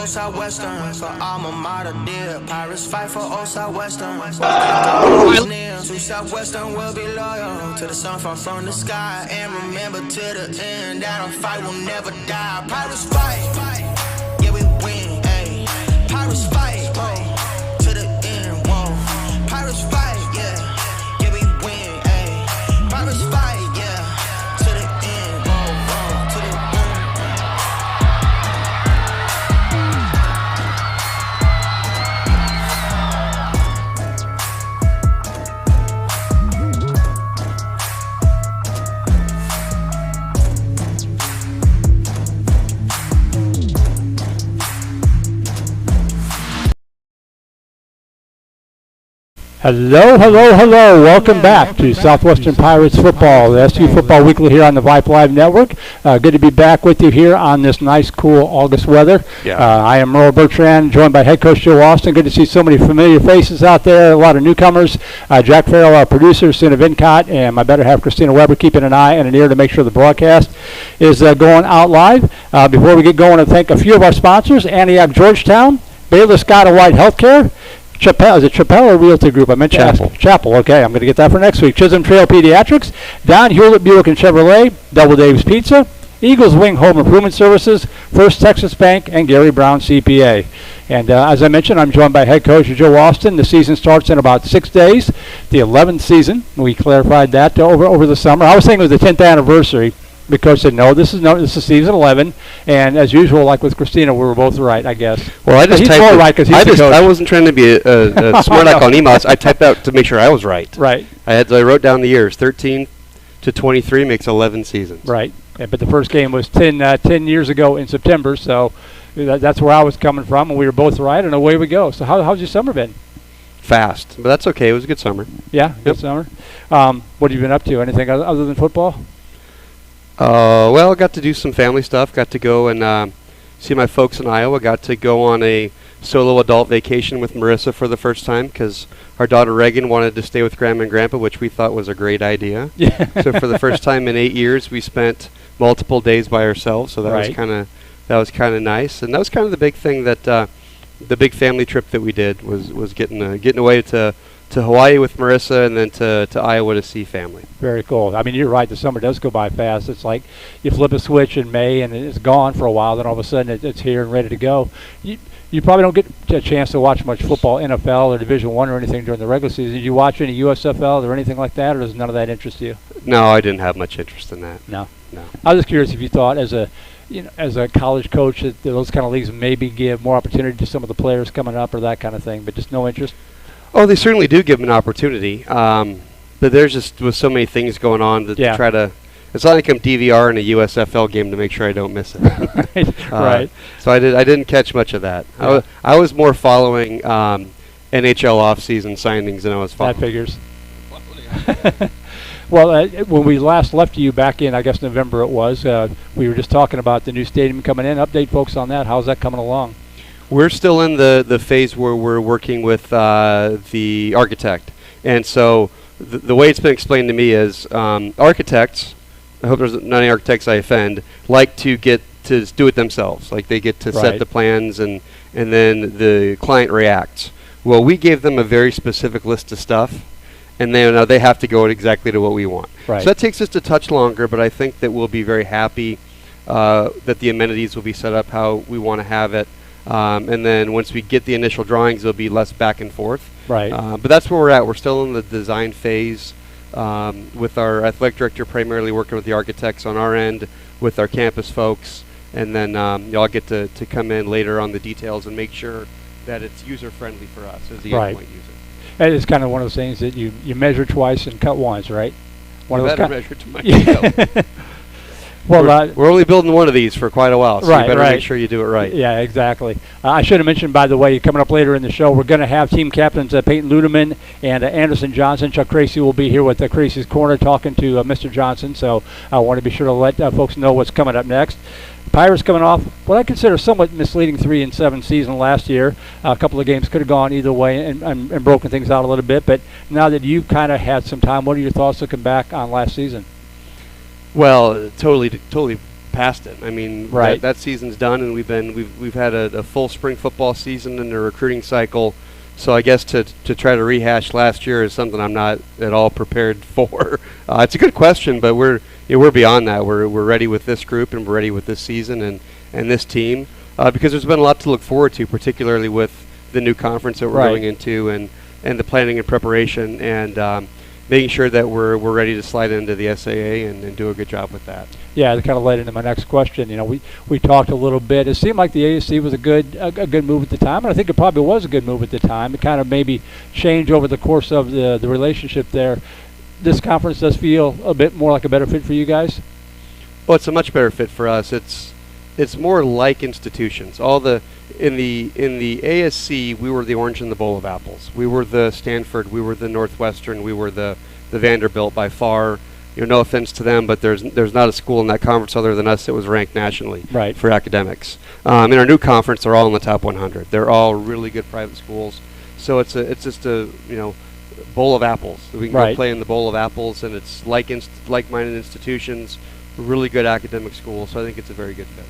old Southwestern. For alma mater dear. Pirates fight for old Southwestern. To Southwestern will be loyal. To the sun fall from the sky. And remember to the end that a fight will never die. Pirates fight. Yeah, we win. Ay. Pirates fight. Whoa. To the end. Whoa. Pirates fight. Yeah. Yeah, we win. Ay. Pirates fight. Yeah. To the end. Whoa. Whoa. To the end. Hello. Welcome back to Southwestern Pirates Football, the SU Football Weekly here on the Vype Live Network. Good to be back with you here on this nice, cool August weather. Yeah. I am Merle Bertrand, joined by head coach Joe Austin. Good to see so many familiar faces out there, a lot of newcomers. Jack Farrell, our producer, Sina Vincott, and my better half, Christina Weber, keeping an eye and an ear to make sure the broadcast is going out live. Before we get going, I thank a few of our sponsors, Antioch Georgetown, Baylor Scott and White Healthcare, Chappell or Realty Group? I meant Chapel. Okay, I'm going to get that for next week. Chisholm Trail Pediatrics, Don Hewlett Buick and Chevrolet, Double Dave's Pizza, Eagles Wing Home Improvement Services, First Texas Bank, and Gary Brown CPA. And as I mentioned, I'm joined by head coach Joe Austin. The season starts in about 6 days, the 11th season. We clarified that over the summer. I was saying it was the 10th anniversary. The coach said, this is season 11, and as usual, like with Christina, we were both right, I guess. Well, I just he's more right because he's the coach. I wasn't trying to be a smart aleck on emails. I typed out to make sure I was right. Right. I wrote down the years. 13 to 23 makes 11 seasons. Right. Yeah, but the first game was 10 years ago in September, so that's where I was coming from, and we were both right, and away we go. So how's your summer been? Fast, but that's okay. It was a good summer. Yeah, good summer. What have you been up to? Anything other than football? Well, got to do some family stuff. Got to go and see my folks in Iowa. Got to go on a solo adult vacation with Marissa for the first time because our daughter Reagan wanted to stay with Grandma and Grandpa, which we thought was a great idea. Yeah. So for the first time in 8 years, we spent multiple days by ourselves. So that was kind of nice, and that was kind of the big thing that the big family trip that we did was getting away to Hawaii with Marissa and then to Iowa to see family. Very cool. I mean, you're right. The summer does go by fast. It's like you flip a switch in May and it's gone for a while. Then all of a sudden it's here and ready to go. You probably don't get a chance to watch much football, NFL or Division I or anything during the regular season. Did you watch any USFL or anything like that, or does none of that interest you? No, I didn't have much interest in that. No. No. I was just curious if you thought as a college coach that those kind of leagues maybe give more opportunity to some of the players coming up or that kind of thing, but just no interest? Oh, they certainly do give them an opportunity, but there's just with so many things going on that to try to. It's not like I'm DVRing a USFL game to make sure I don't miss it. Right. So I didn't catch much of that. Yeah. I was more following NHL off-season signings than I was following. That figures. Well, when we last left you back in, I guess November it was, we were just talking about the new stadium coming in. Update folks on that. How's that coming along? We're still in the phase where we're working with the architect. And so the way it's been explained to me is architects, I hope there's not any architects I offend, like to get to do it themselves. Like they get to set the plans and then the client reacts. Well, we gave them a very specific list of stuff, and then they have to go exactly to what we want. Right. So that takes us a touch longer, but I think that we'll be very happy that the amenities will be set up how we want to have it. And then once we get the initial drawings, there'll be less back and forth. Right. But that's where we're at. We're still in the design phase with our athletic director primarily working with the architects on our end, with our campus folks, and then y'all get to come in later on the details and make sure that it's user-friendly for us as the endpoint user. And it's kind of one of those things that you measure twice and cut once, right? One of those measure twice. Well, we're only building one of these for quite a while, so you better make sure you do it right. Yeah, exactly. I should have mentioned, by the way, coming up later in the show, we're going to have team captains Peyton Ludeman and Anderson Johnson. Chuck Tracy will be here with Tracy's Corner talking to Mr. Johnson, so I want to be sure to let folks know what's coming up next. Pirates coming off what I consider somewhat misleading 3-7 season last year. A couple of games could have gone either way and broken things out a little bit, but now that you've kind of had some time, what are your thoughts looking back on last season? Well, totally past it. I mean, Right. that season's done, and we've had a full spring football season and a recruiting cycle. So I guess to try to rehash last year is something I'm not at all prepared for. It's a good question, but we're beyond that. We're ready with this group, and we're ready with this season and this team because there's been a lot to look forward to, particularly with the new conference that we're going into and the planning and preparation and making sure that we're ready to slide into the SAA and do a good job with that. Yeah, that kind of led into my next question. You know, we talked a little bit. It seemed like the ASC was a good move at the time, and I think it probably was a good move at the time. It kind of maybe changed over the course of the relationship there. This conference does feel a bit more like a better fit for you guys? Well, it's a much better fit for us. It's more like institutions. In the ASC, we were the orange and the bowl of apples. We were the Stanford, we were the Northwestern, we were the Vanderbilt by far. No offense to them, but there's not a school in that conference other than us that was ranked nationally for academics. In our new conference, they're all in the top 100. They're all really good private schools. So it's just a bowl of apples. We can go play in the bowl of apples, and it's like-minded institutions, really good academic schools. So I think it's a very good fit.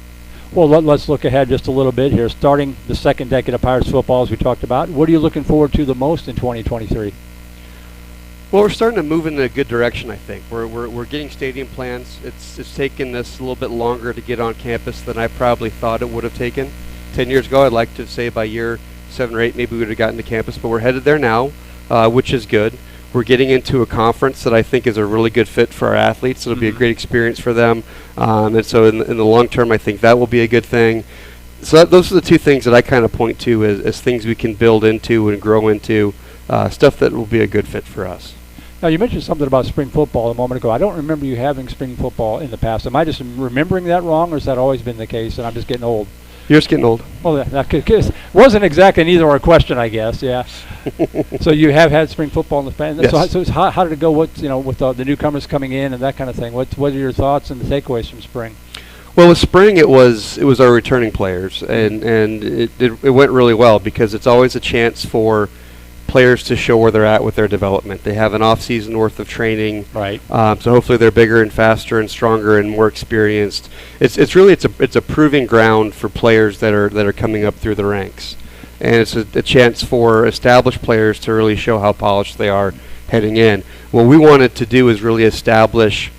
Well, let's look ahead just a little bit here. Starting the second decade of Pirates football, as we talked about, what are you looking forward to the most in 2023? Well, we're starting to move in a good direction, I think. We're getting stadium plans. It's taken us a little bit longer to get on campus than I probably thought it would have taken. 10 years ago, I'd like to say by year 7 or 8, maybe we would have gotten to campus, but we're headed there now, which is good. We're getting into a conference that I think is a really good fit for our athletes. It'll be a great experience for them. And so in the long term, I think that will be a good thing. So those are the two things that I kind of point to as things we can build into and grow into, stuff that will be a good fit for us. Now, you mentioned something about spring football a moment ago. I don't remember you having spring football in the past. Am I just remembering that wrong, or has that always been the case and I'm just getting old? You're just getting old. Well, that wasn't exactly an either-or question, I guess, yeah. So you have had spring football in the past. Yes. So how did it go with the newcomers coming in and that kind of thing? What are your thoughts and the takeaways from spring? Well, with spring, it was our returning players, and it went really well because it's always a chance for players to show where they're at with their development. They have an off-season worth of training, right? So hopefully they're bigger and faster and stronger and more experienced. It's a proving ground for players that are coming up through the ranks, and it's a chance for established players to really show how polished they are heading in. What we wanted to do is really establish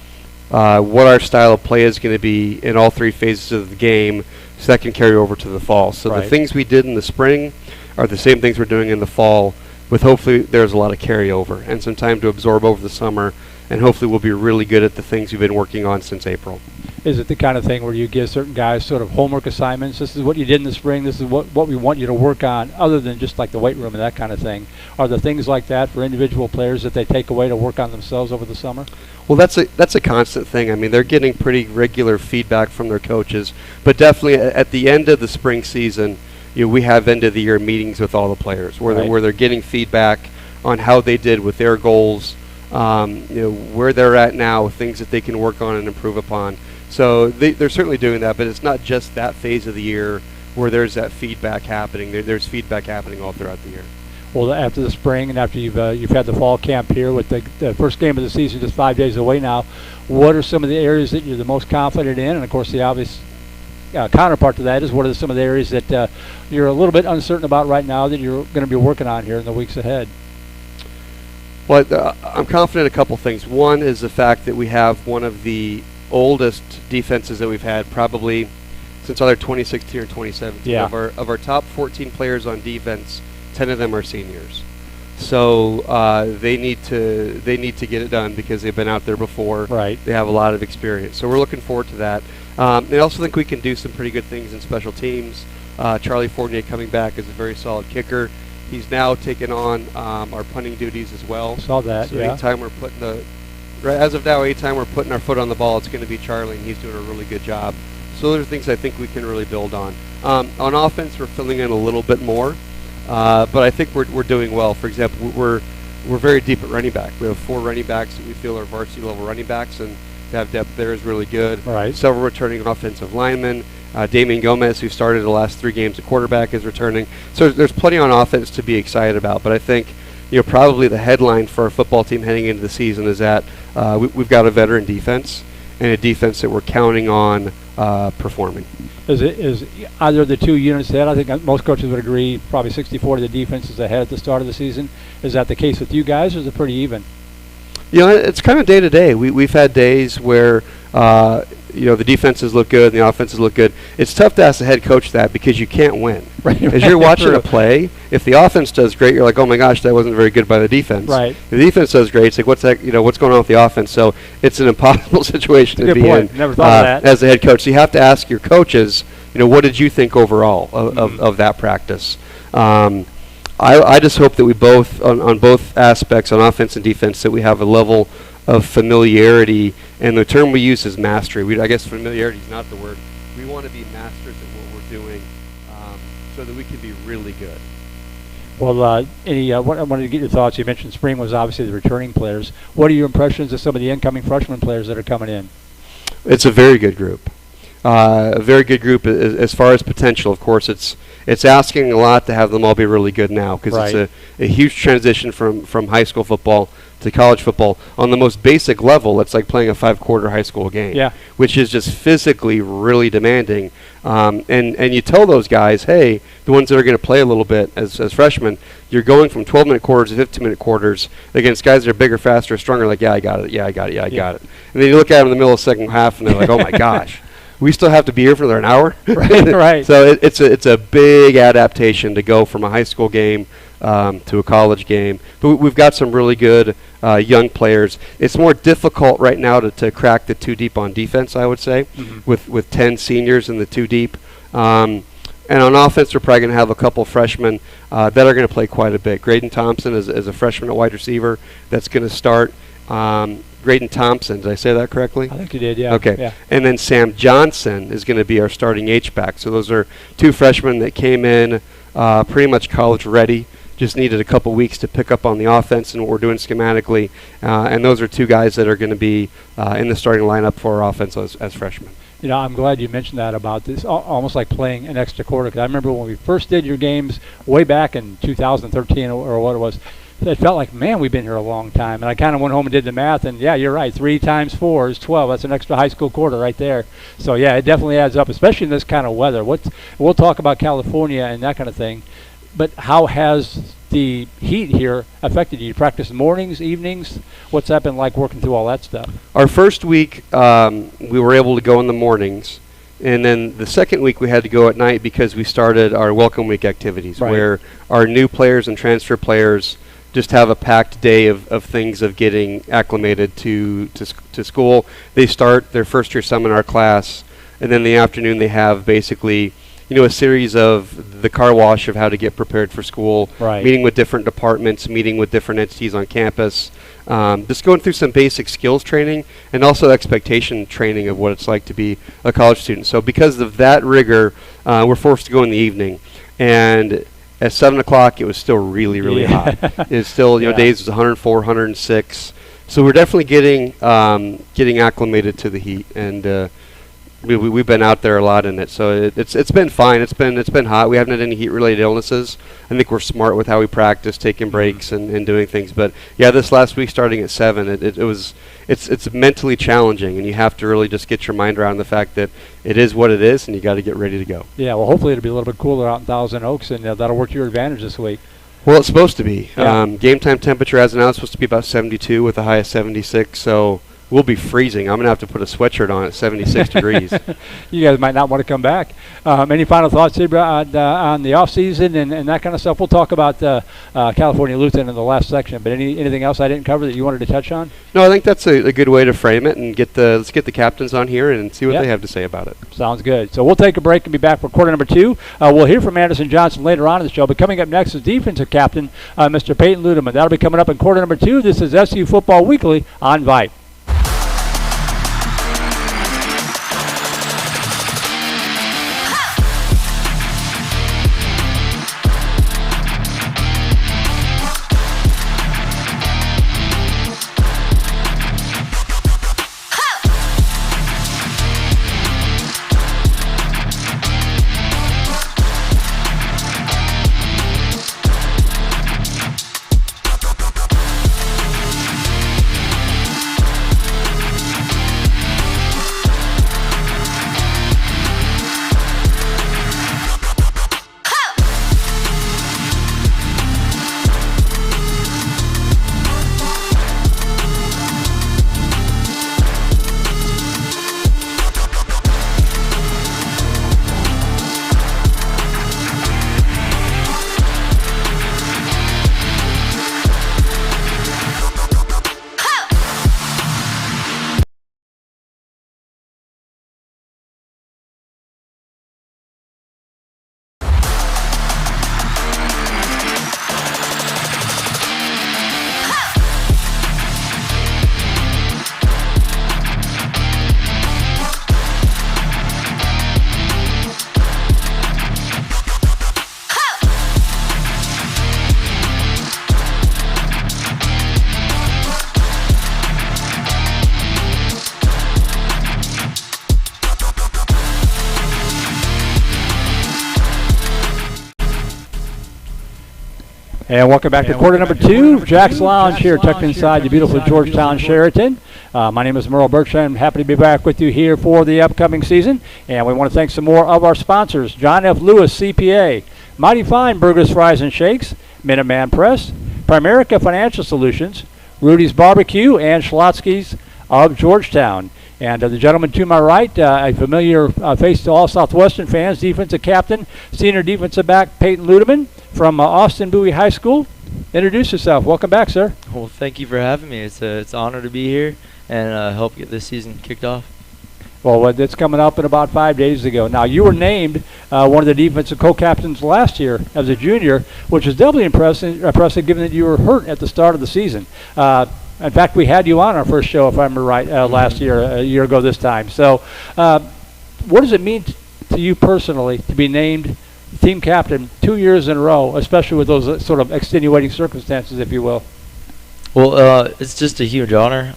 what our style of play is going to be in all three phases of the game, so that can carry over to the fall. So the things we did in the spring are the same things we're doing in the fall, with hopefully there's a lot of carryover and some time to absorb over the summer, and hopefully we'll be really good at the things we've been working on since April. Is it the kind of thing where you give certain guys sort of homework assignments? This is what you did in the spring. This is what we want you to work on, other than just like the weight room and that kind of thing. Are there things like that for individual players that they take away to work on themselves over the summer? Well, that's a constant thing. I mean, they're getting pretty regular feedback from their coaches, but definitely at the end of the spring season, we have end of the year meetings with all the players where they're getting feedback on how they did with their goals, where they're at now, things that they can work on and improve upon. So they're certainly doing that, but it's not just that phase of the year where there's that feedback happening. There's feedback happening all throughout the year. Well, after the spring and after you've had the fall camp here with the first game of the season just 5 days away now, what are some of the areas that you're the most confident in? And of course, the obvious counterpart to that is what are some of the areas that you're a little bit uncertain about right now that you're going to be working on here in the weeks ahead? Well, I'm confident in a couple things. One is the fact that we have one of the oldest defenses that we've had probably since either 2016 or 2017. Yeah. Of our top 14 players on defense, 10 of them are seniors. So they need to get it done because they've been out there before. Right. They have a lot of experience. So we're looking forward to that. I also think we can do some pretty good things in special teams. Charlie Fournier coming back is a very solid kicker. He's now taken on our punting duties as well. Saw that, so yeah. anytime we're putting as of now, anytime we're putting our foot on the ball, it's going to be Charlie, and he's doing a really good job. So those are things I think we can really build on. On offense, we're filling in a little bit more, but I think we're doing well. For example, we're very deep at running back. We have 4 running backs that we feel are varsity level running backs, and to have depth there is really good. Right. Several returning offensive linemen. Damian Gomez, who started the last 3 games at quarterback, is returning. So there's plenty on offense to be excited about. But I think probably the headline for our football team heading into the season is that we've got a veteran defense and a defense that we're counting on performing. Is either of the two units ahead? I think most coaches would agree probably 60-40 the defense is ahead at the start of the season. Is that the case with you guys, or is it pretty even? It's kind of day to day. We've had days where the defenses look good and the offenses look good. It's tough to ask the head coach that because you can't win. Right. As you're watching a play, if the offense does great, you're like, oh my gosh, that wasn't very good by the defense. Right. If the defense does great, it's like, what's going on with the offense? So it's an impossible situation to be in. Never thought of that. As the head coach. So you have to ask your coaches, what did you think overall of that practice? I just hope that we both, on both aspects, on offense and defense, that we have a level of familiarity, and the term we use is mastery. I guess familiarity is not the word. We want to be masters at what we're doing so that we can be really good. Well, I wanted to get your thoughts. You mentioned spring was obviously the returning players. What are your impressions of some of the incoming freshman players that are coming in? It's a very good group. A very good group as far as potential. Of course, it's asking a lot to have them all be really good now because it's a huge transition from high school football to college football. On the most basic level, it's like playing a 5-quarter high school game, which is just physically really demanding. And you tell those guys, hey, the ones that are going to play a little bit as freshmen, you're going from 12-minute quarters to 15-minute quarters against guys that are bigger, faster, stronger. Like, I got it. I got it. And then you look at them in the middle of the second half, and they're like, oh my gosh. We still have to be here for another hour. Right. So it's a big adaptation to go from a high school game to a college game. But we've got some really good young players. It's more difficult right now to crack the two deep on defense, I would say, with 10 seniors in the two deep. And on offense, we're probably going to have a couple freshmen that are going to play quite a bit. Graydon Thompson is a freshman at wide receiver that's going to start. Graydon Thompson, did I say that correctly? I think you did, yeah. Okay. Yeah. And then Sam Johnson is going to be our starting H-back. So those are two freshmen that came in pretty much college ready, just needed a couple weeks to pick up on the offense and what we're doing schematically. And those are two guys that are going to be in the starting lineup for our offense as freshmen. I'm glad you mentioned that about this, almost like playing an extra quarter. Because I remember when we first did your games way back in 2013 or what it was, it felt like, man, we've been here a long time. And I kind of went home and did the math, and yeah, you're right. 3 times 4 is 12. That's an extra high school quarter right there. So yeah, it definitely adds up, especially in this kind of weather. We'll talk about California and that kind of thing, but how has the heat here affected you? You practice mornings, evenings? What's that been like working through all that stuff? Our first week, we were able to go in the mornings. And then the second week we had to go at night because we started our welcome week activities, where our new players and transfer players just have a packed day of things of getting acclimated to school. They start their first year seminar class, and then in the afternoon they have basically a series of the car wash of how to get prepared for school, meeting with different departments, meeting with different entities on campus, just going through some basic skills training and also expectation training of what it's like to be a college student. So because of that rigor, we're forced to go in the evening. And at 7 o'clock, it was still really, really hot. It's still, days was 104, 106. So we're definitely getting acclimated to the heat, and we've been out there a lot in it. So it's been fine. It's been hot. We haven't had any heat-related illnesses. I think we're smart with how we practice, taking breaks and doing things. But yeah, this last week starting at 7, it's mentally challenging, and you have to really just get your mind around the fact that it is what it is, and you got to get ready to go. Yeah, well, hopefully it'll be a little bit cooler out in Thousand Oaks, and that'll work to your advantage this week. Well, it's supposed to be. Game time temperature as announced supposed to be about 72 with a high of 76. So we'll be freezing. I'm going to have to put a sweatshirt on at 76 degrees. You guys might not want to come back. Any final thoughts, Zebra, on the off-season and that kind of stuff? We'll talk about California Lutheran in the last section, but anything else I didn't cover that you wanted to touch on? No, I think that's a good way to frame it, and let's get the captains on here and see what they have to say about it. Sounds good. So we'll take a break and be back for quarter number 2. We'll hear from Anderson Johnson later on in the show, but coming up next is defensive captain, Mr. Peyton Ludeman. That'll be coming up in quarter number 2. This is SU Football Weekly on Vype. And welcome back to quarter number 2 of Jack's Lounge here tucked inside the beautiful Georgetown Sheraton. My name is Merle Bertrand. I'm happy to be back with you here for the upcoming season. And we want to thank some more of our sponsors: John F. Lewis, CPA, Mighty Fine Burgers, Fries, and Shakes, Minuteman Press, Primerica Financial Solutions, Rudy's Barbecue, and Schlotsky's of Georgetown. And the gentleman to my right, a familiar face to all Southwestern fans, defensive captain, senior defensive back Peyton Ludeman from Austin Bowie High School. Introduce yourself. Welcome back, sir. Well, thank you for having me. It's an honor to be here and help get this season kicked off. Well, it's coming up in about 5 days ago. Now, you were named one of the defensive co-captains last year as a junior, which is doubly impressive given that you were hurt at the start of the season. In fact, we had you on our first show, if I remember right, last year, a year ago this time. So what does it mean to you personally to be named team captain 2 years in a row, especially with those sort of extenuating circumstances, if you will? Well, it's just a huge honor.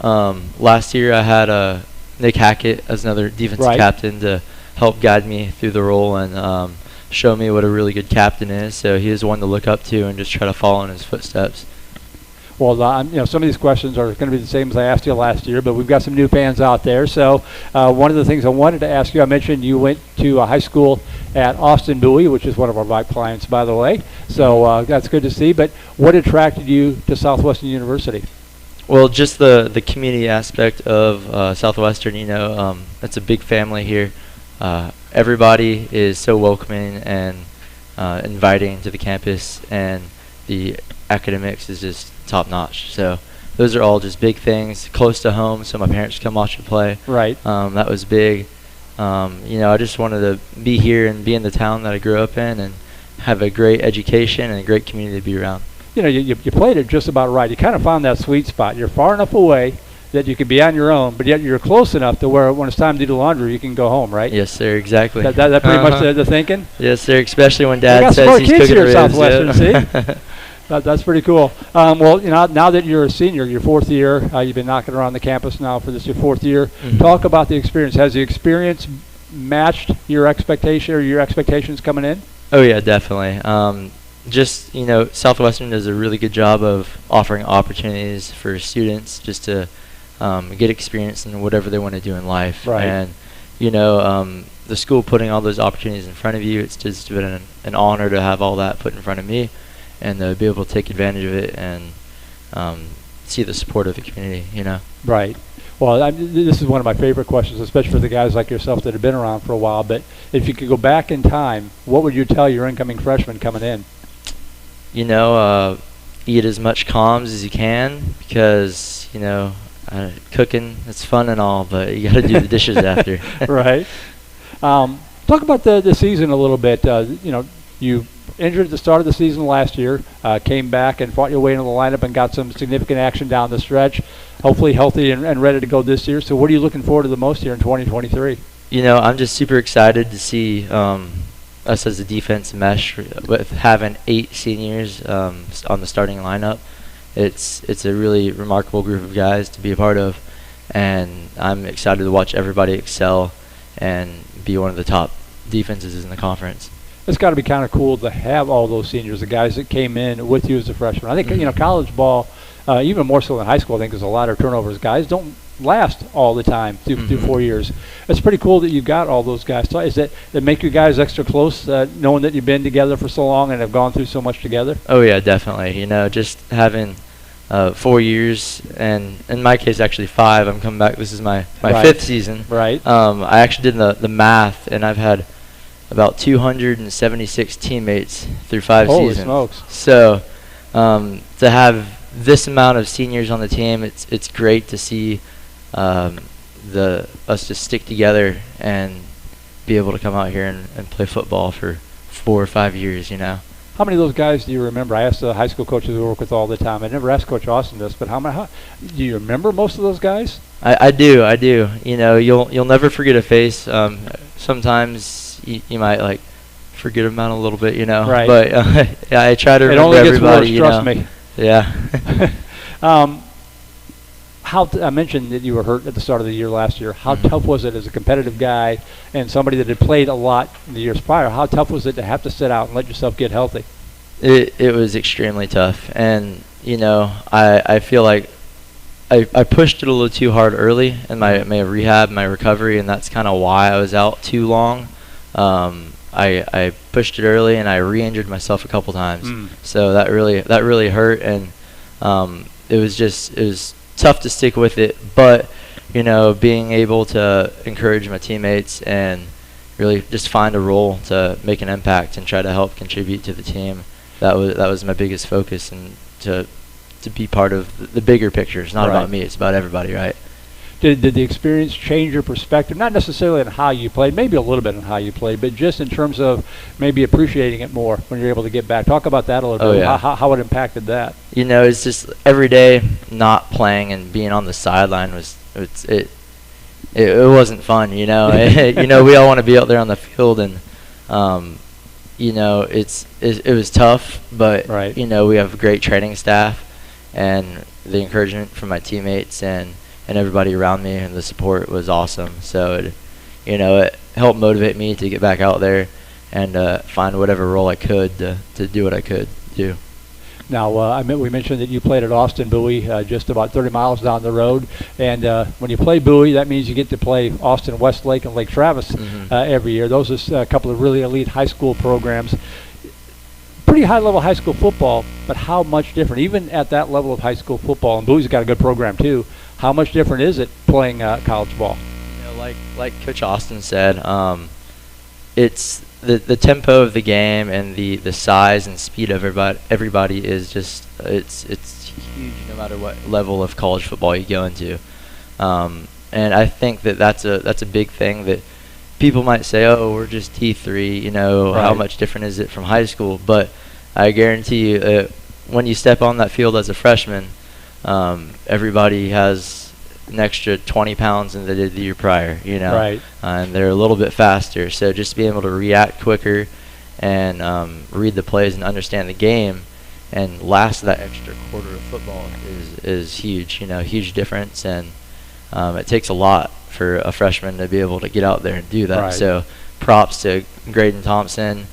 Last year I had Nick Hackett as another defensive captain to help guide me through the role and show me what a really good captain is. So he is one to look up to and just try to follow in his footsteps. Well, some of these questions are going to be the same as I asked you last year, but we've got some new fans out there. So one of the things I wanted to ask you, I mentioned you went to a high school at Austin Bowie, which is one of our Vype clients, by the way. So that's good to see. But what attracted you to Southwestern University? Well, just the community aspect of Southwestern. It's a big family here. Everybody is so welcoming and inviting to the campus, and the academics is just top notch. So those are all just big things. Close to home, so my parents come watch me play. Right. That was big. I just wanted to be here and be in the town that I grew up in and have a great education and a great community to be around. You played it just about right. You kind of found that sweet spot. You're far enough away that you can be on your own, but yet you're close enough to where when it's time to do the laundry, you can go home, right? Yes, sir, exactly. That pretty much the thinking? Yes, sir, especially when Dad says got he's some more kids cooking here ribs. at Southwestern, see? That's pretty cool. Well, now that you're a senior, your fourth year, you've been knocking around the campus now for this your fourth year. Mm-hmm. Talk about the experience. Has the experience matched your expectation or your expectations coming in? Oh, yeah, definitely. Southwestern does a really good job of offering opportunities for students just to get experience in whatever they want to do in life. Right. And, the school putting all those opportunities in front of you, it's just been an honor to have all that put in front of me and to be able to take advantage of it and see the support of the community, Right. Well, this is one of my favorite questions, especially for the guys like yourself that have been around for a while. But if you could go back in time, what would you tell your incoming freshmen coming in? Eat as much Coms as you can because, cooking, it's fun and all, but you got to do the dishes after. Right. Talk about the season a little bit. You injured at the start of the season last year, came back and fought your way into the lineup and got some significant action down the stretch. Hopefully healthy and ready to go this year. So what are you looking forward to the most here in 2023? I'm just super excited to see us as a defense mesh with having 8 seniors on the starting lineup. It's a really remarkable group of guys to be a part of, and I'm excited to watch everybody excel and be one of the top defenses in the conference. It's got to be kind of cool to have all those seniors, the guys that came in with you as a freshman. I think, college ball, even more so than high school, I think there's a lot of turnovers. Guys don't last all the time through 4 years. It's pretty cool that you've got all those guys. So is that make you guys extra close, knowing that you've been together for so long and have gone through so much together? Oh, yeah, definitely. Just having 4 years, and in my case, actually 5. I'm coming back. This is my fifth season. Right. I actually did the math, and I've had about 276 teammates through 5 Holy seasons. Smokes. So to have this amount of seniors on the team, it's great to see us just stick together and be able to come out here and play football for 4 or 5 years, How many of those guys do you remember? I asked the high school coaches we work with all the time. I never asked Coach Austin this, but how do you remember most of those guys? I do. You'll never forget a face. Sometimes you might forget them out a little bit, Right. But I try to remember everybody. It only gets worse, trust me. Yeah. I mentioned that you were hurt at the start of the year last year. How tough was it as a competitive guy and somebody that had played a lot in the years prior? How tough was it to have to sit out and let yourself get healthy? It was extremely tough, and I feel like I pushed it a little too hard early in my rehab, my recovery, and that's kind of why I was out too long. I pushed it early, and I re-injured myself a couple times, so that really hurt, and it was tough to stick with it. But being able to encourage my teammates and really just find a role to make an impact and try to help contribute to the team, that was my biggest focus, and to be part of the bigger picture. It's not about me, it's about everybody, right? Did the experience change your perspective? Not necessarily on how you played, maybe a little bit on how you played, but just in terms of maybe appreciating it more when you're able to get back. Talk about that a little bit. Yeah. How it impacted that. It's just every day not playing and being on the sideline it wasn't fun. We all want to be out there on the field, and it was tough, but we have a great training staff, and the encouragement from my teammates and everybody around me and the support was awesome. So it helped motivate me to get back out there and find whatever role I could to do what I could do. Now, we mentioned that you played at Austin Bowie, just about 30 miles down the road. And when you play Bowie, that means you get to play Austin, Westlake, and Lake Travis every year. Those are a couple of really elite high school programs. Pretty high-level high school football, but how much different, even at that level of high school football, and Bowie's got a good program too, how much different is it playing college ball? Like Coach Austin said, it's the tempo of the game and the size and speed of everybody is just it's huge no matter what level of college football you go into, and I think that's a big thing that people might say, oh, we're just T3, how much different is it from high school? But I guarantee you, when you step on that field as a freshman, everybody has an extra 20 pounds than they did the year prior, and they're a little bit faster. So just being able to react quicker and read the plays and understand the game and last that extra quarter of football is huge, huge difference. And it takes a lot for a freshman to be able to get out there and do that. Right. So props to Graydon Thompson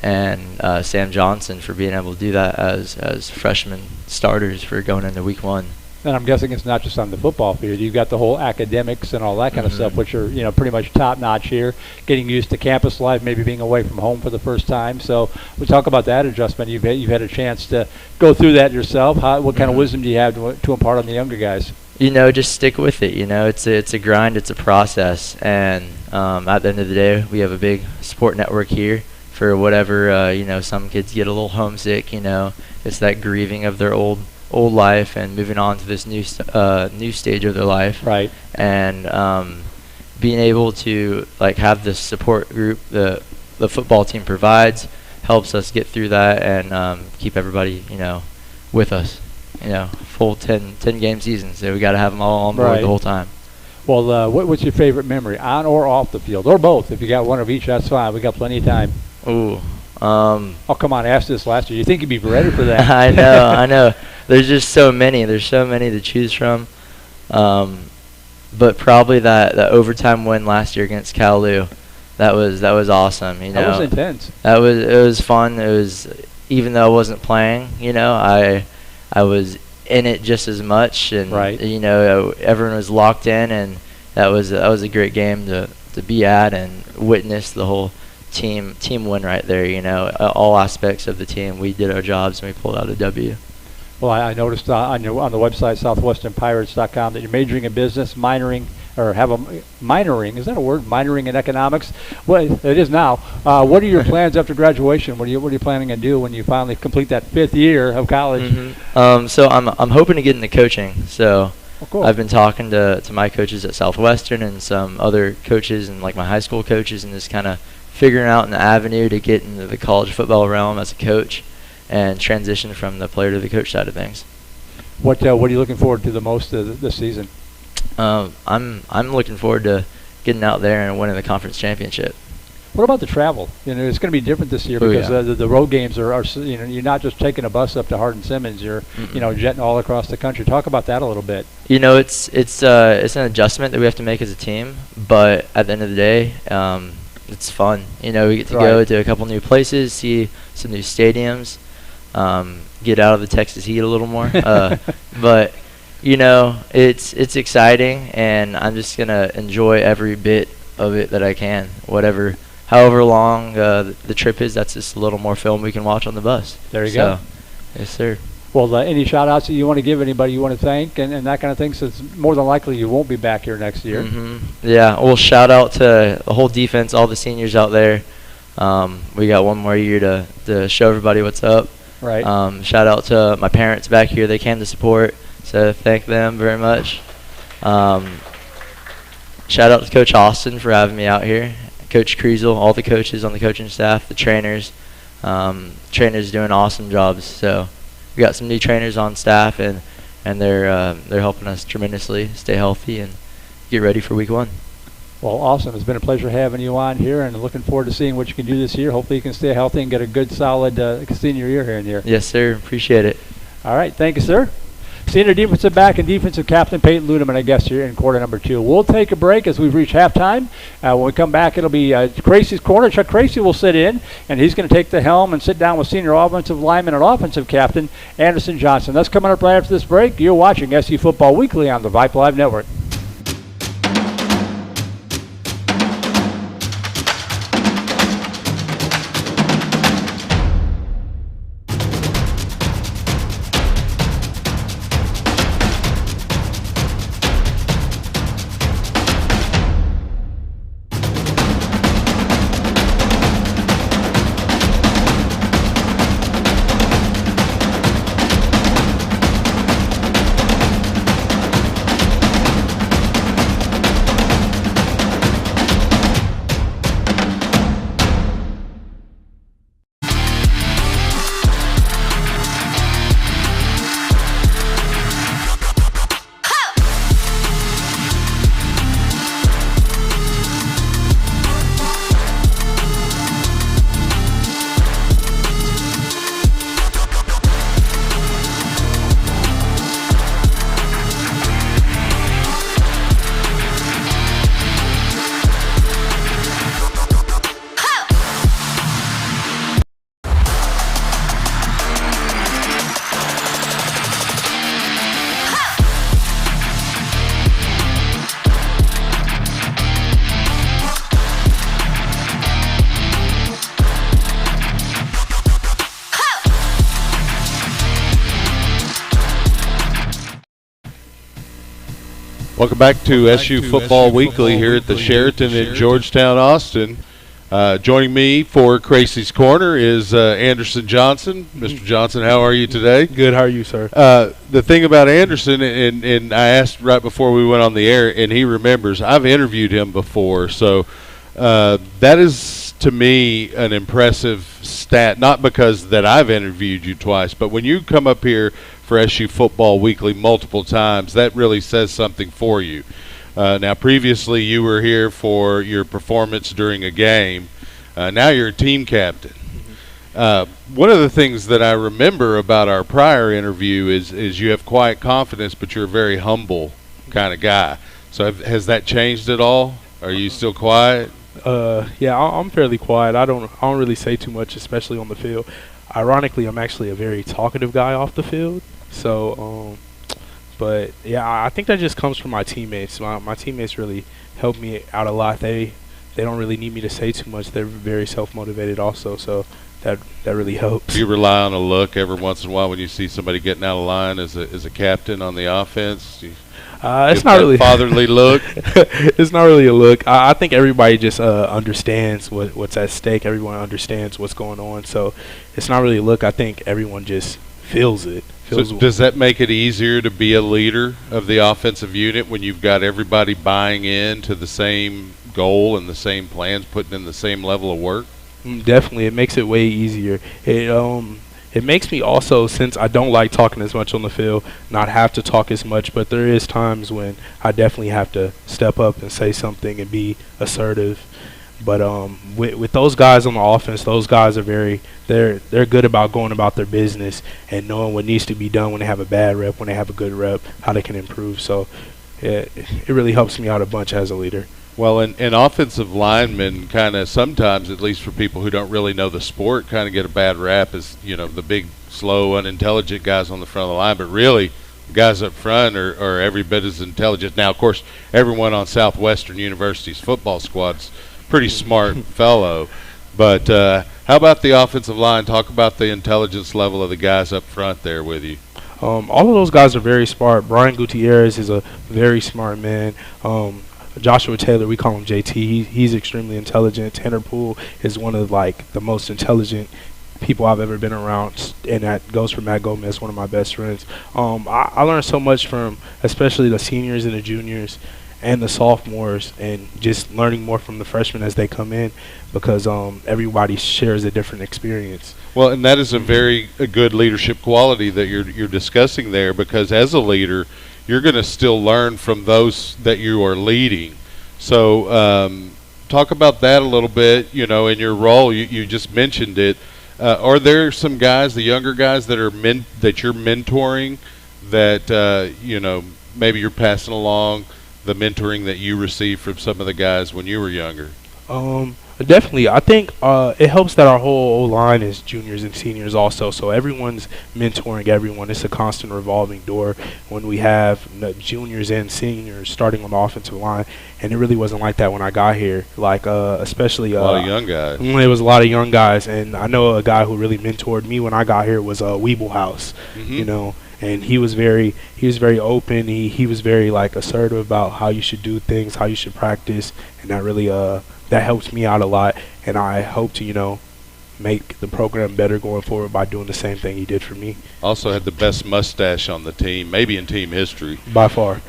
and Sam Johnson for being able to do that as freshman starters for going into week one. And I'm guessing it's not just on the football field. You've got the whole academics and all that kind of stuff, which are pretty much top-notch here. Getting used to campus life, maybe being away from home for the first time. So we talk about that adjustment. You've had a chance to go through that yourself. What kind of wisdom do you have to impart on the younger guys? Just stick with it. It's a grind, it's a process, and at the end of the day, we have a big support network here for whatever. Some kids get a little homesick. It's that grieving of their old life and moving on to this new stage of their life. Right. And being able to have this support group the football team provides helps us get through that and keep everybody with us. Full 10 game season, so we got to have them all on board the whole time. Well, what's your favorite memory, on or off the field, or both? If you got one of each, that's fine. We got plenty of time. Ooh. Oh, come on! I asked this last year. You think you'd be ready for that? I know. There's just so many. There's so many to choose from. But probably that overtime win last year against Kalu, that was awesome. That was intense. It was fun. It was, even though I wasn't playing, I was in it just as much, and everyone was locked in, and that was a great game to be at and witness the whole team win right there. All aspects of the team, we did our jobs and we pulled out a W. Well, I noticed on the website southwesternpirates.com that you're majoring in business, minoring is that a word? Minoring in economics? Well, it is now. What are your plans after graduation? What are you planning to do when you finally complete that 5th year of college? So I'm hoping to get into coaching. So cool. I've been talking to my coaches at Southwestern and some other coaches and my high school coaches, and just kind of figuring out an avenue to get into the college football realm as a coach and transition from the player to the coach side of things. What are you looking forward to the most this season? I'm looking forward to getting out there and winning the conference championship. What about the travel? It's going to be different this year because the road games are you're not just taking a bus up to Hardin Simmons. You're jetting all across the country. Talk about that a little bit. It's an adjustment that we have to make as a team, but at the end of the day, it's fun. We get to go to a couple new places, see some new stadiums, get out of the Texas heat a little more. But it's exciting, and I'm just gonna enjoy every bit of it that I can. However long the trip is, that's just a little more film we can watch on the bus. There you go. Yes, sir. Well, any shout-outs that you want to give, anybody you want to thank, and that kind of thing, since more than likely you won't be back here next year. Yeah, well, shout out to the whole defense, all the seniors out there. We got one more year to show everybody what's up. Right. Shout out to my parents back here. They came to support, so thank them very much. Shout out to Coach Austin for having me out here. Coach Kriesel, all the coaches on the coaching staff, the trainers. Trainers doing awesome jobs. So we got some new trainers on staff, and they're helping us tremendously stay healthy and get ready for week 1. Well, awesome. It's been a pleasure having you on here, and looking forward to seeing what you can do this year. Hopefully you can stay healthy and get a good, solid senior year here and there. Yes, sir. Appreciate it. All right. Thank you, sir. Senior defensive back and defensive captain Peyton Ludeman, I guess, here in quarter number 2. We'll take a break as we've reached halftime. When we come back, it'll be Crazy's corner. Chuck Crazy will sit in, and he's going to take the helm and sit down with senior offensive lineman and offensive captain Anderson Johnson. That's coming up right after this break. You're watching SU Football Weekly on the Vype Live Network. Welcome back to SU Football Weekly here at the Sheraton in Georgetown, Austin. Joining me for Crazy's Corner is Anderson Johnson. Mr. Johnson, how are you today? Good. How are you, sir? The thing about Anderson, and I asked right before we went on the air, and he remembers, I've interviewed him before, so that is, to me, an impressive stat, not because that I've interviewed you twice, but when you come up here for SU Football Weekly multiple times, that really says something for you. Now, previously you were here for your performance during a game. Now you're a team captain. One of the things that I remember about our prior interview is you have quiet confidence, but you're a very humble kind of guy. So has that changed at all? Are you still quiet? Yeah, I'm fairly quiet. I don't really say too much, especially on the field. Ironically, I'm actually a very talkative guy off the field. So, but yeah, I think that just comes from my teammates. My teammates really help me out a lot. They don't really need me to say too much. They're very self-motivated also, so that really helps. Do you rely on a look every once in a while when you see somebody getting out of line as a captain on the offense? It's not really fatherly look. It's not really a look. I think everybody just understands what's at stake. Everyone understands what's going on, so it's not really a look. I think everyone just feels it. So does that make it easier to be a leader of the offensive unit when you've got everybody buying in to the same goal and the same plans, putting in the same level of work? Definitely, it makes it way easier. It makes me also, since I don't like talking as much on the field, not have to talk as much, but there is times when I definitely have to step up and say something and be assertive. But with those guys on the offense, those guys are they're good about going about their business and knowing what needs to be done when they have a bad rep, when they have a good rep, how they can improve. So it really helps me out a bunch as a leader. Well, and offensive linemen kind of sometimes, at least for people who don't really know the sport, kind of get a bad rap as, the big, slow, unintelligent guys on the front of the line. But really, the guys up front are every bit as intelligent. Now, of course, everyone on Southwestern University's football squad's pretty smart fellow. But how about the offensive line? Talk about the intelligence level of the guys up front there with you. All of those guys are very smart. Brian Gutierrez is a very smart man. Joshua Taylor, we call him JT. He's extremely intelligent. Tanner Poole is one of the most intelligent people I've ever been around, and that goes for Matt Gomez, one of my best friends. I learned so much from especially the seniors and the juniors and the sophomores, and just learning more from the freshmen as they come in, because everybody shares a different experience. Well, and that is a good leadership quality that you're discussing there, because as a leader, you're going to still learn from those that you are leading. So talk about that a little bit, in your role. You just mentioned it. Are there some guys, the younger guys, that are that you're mentoring, that, maybe you're passing along the mentoring that you received from some of the guys when you were younger? Definitely. I think it helps that our whole O-line is juniors and seniors also, so everyone's mentoring everyone. It's a constant revolving door when we have juniors and seniors starting on the offensive line, and it really wasn't like that when I got here. Especially a lot of young guys. It was a lot of young guys, and I know a guy who really mentored me when I got here was Weeblehouse, and he was very open. He was very assertive about how you should do things, how you should practice, and that really that helps me out a lot, and I hope to make the program better going forward by doing the same thing he did for me. Also had the best mustache on the team, maybe in team history. By far.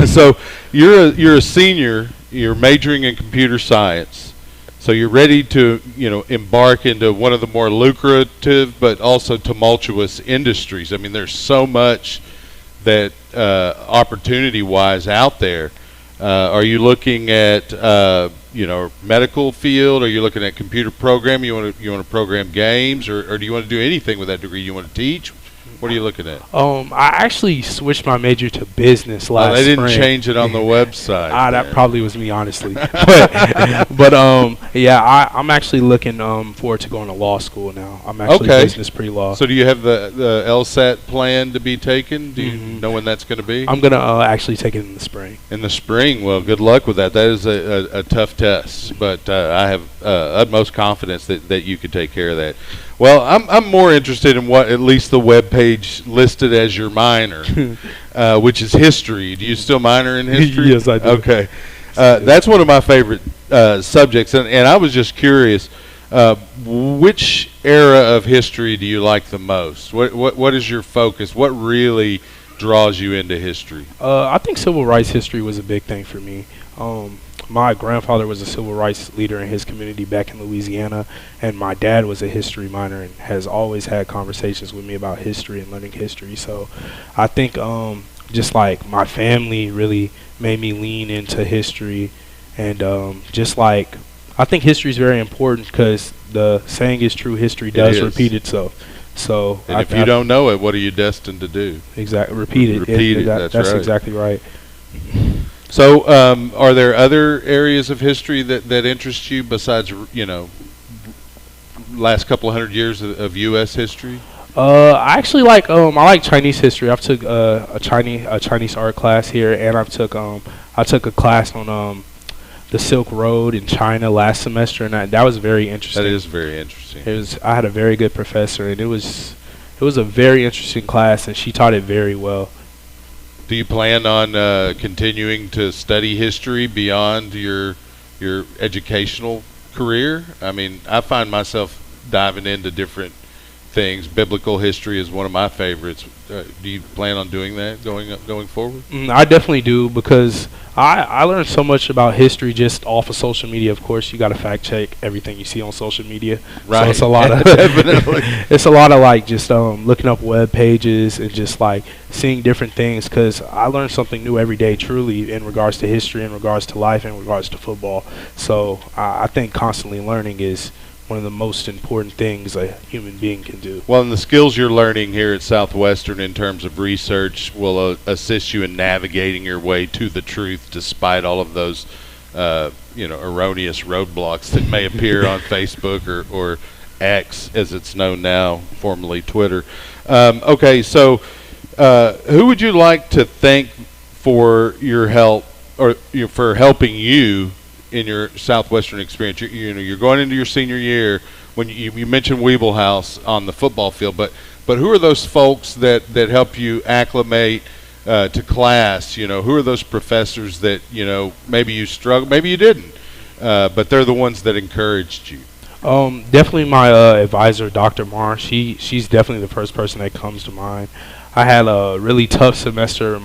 So you're a senior, you're majoring in computer science, so you're ready to embark into one of the more lucrative but also tumultuous industries. I mean, there's so much that opportunity-wise out there. Are you looking at medical field? Are you looking at computer programming? You want to program games, or do you want to do anything with that degree? You want to teach? What are you looking at? I actually switched my major to business last They didn't spring. change it on the website. That probably was me, honestly. but I'm actually looking forward to going to law school now. I'm actually business pre-law. So do you have the LSAT plan to be taken? Do you know when that's going to be? I'm going to actually take it in the spring. In the spring? Well, good luck with that. That is a tough test, but I have utmost confidence that you could take care of that. Well, I'm more interested in what at least the web page listed as your minor, which is history. Do you still minor in history? Yes, I do. Okay. That's one of my favorite subjects, and I was just curious, which era of history do you like the most? What is your focus? What really draws you into history? I think civil rights history was a big thing for me. My grandfather was a civil rights leader in his community back in Louisiana, and my dad was a history minor and has always had conversations with me about history and learning history. So I think just my family really made me lean into history, and I think history is very important, because the saying is true, history does repeat itself. So if you don't know it, what are you destined to do? Exactly. Repeat it. Repeat it. That's right. Exactly right. So, are there other areas of history that interest you besides, last couple of hundred years of U.S. history? I actually I like Chinese history. I've took a Chinese art class here, and I took a class on the Silk Road in China last semester, and that was very interesting. That is very interesting. I had a very good professor, and it was a very interesting class, and she taught it very well. Do you plan on continuing to study history beyond your educational career? I mean, I find myself diving into different things. Biblical history is one of my favorites. Do you plan on doing that going forward? I definitely do, because I learned so much about history just off of social media. Of course, you got to fact check everything you see on social media. Right. So it's a lot of definitely. It's a lot of just looking up web pages and just seeing different things, because I learn something new every day, truly, in regards to history, in regards to life, in regards to football. So I think constantly learning is one of the most important things a human being can do. Well, and the skills you're learning here at Southwestern in terms of research will assist you in navigating your way to the truth, despite all of those erroneous roadblocks that may appear on Facebook or X, as it's known now, formerly Twitter. Okay, so who would you like to thank for your help or for helping you in your Southwestern experience? You're going into your senior year. When you mentioned Weeble House on the football field, but who are those folks that help you acclimate to class? Who are those professors that maybe you struggled, maybe you didn't, but they're the ones that encouraged you? Definitely my advisor, Dr. Marr. She's definitely the first person that comes to mind. I had a really tough semester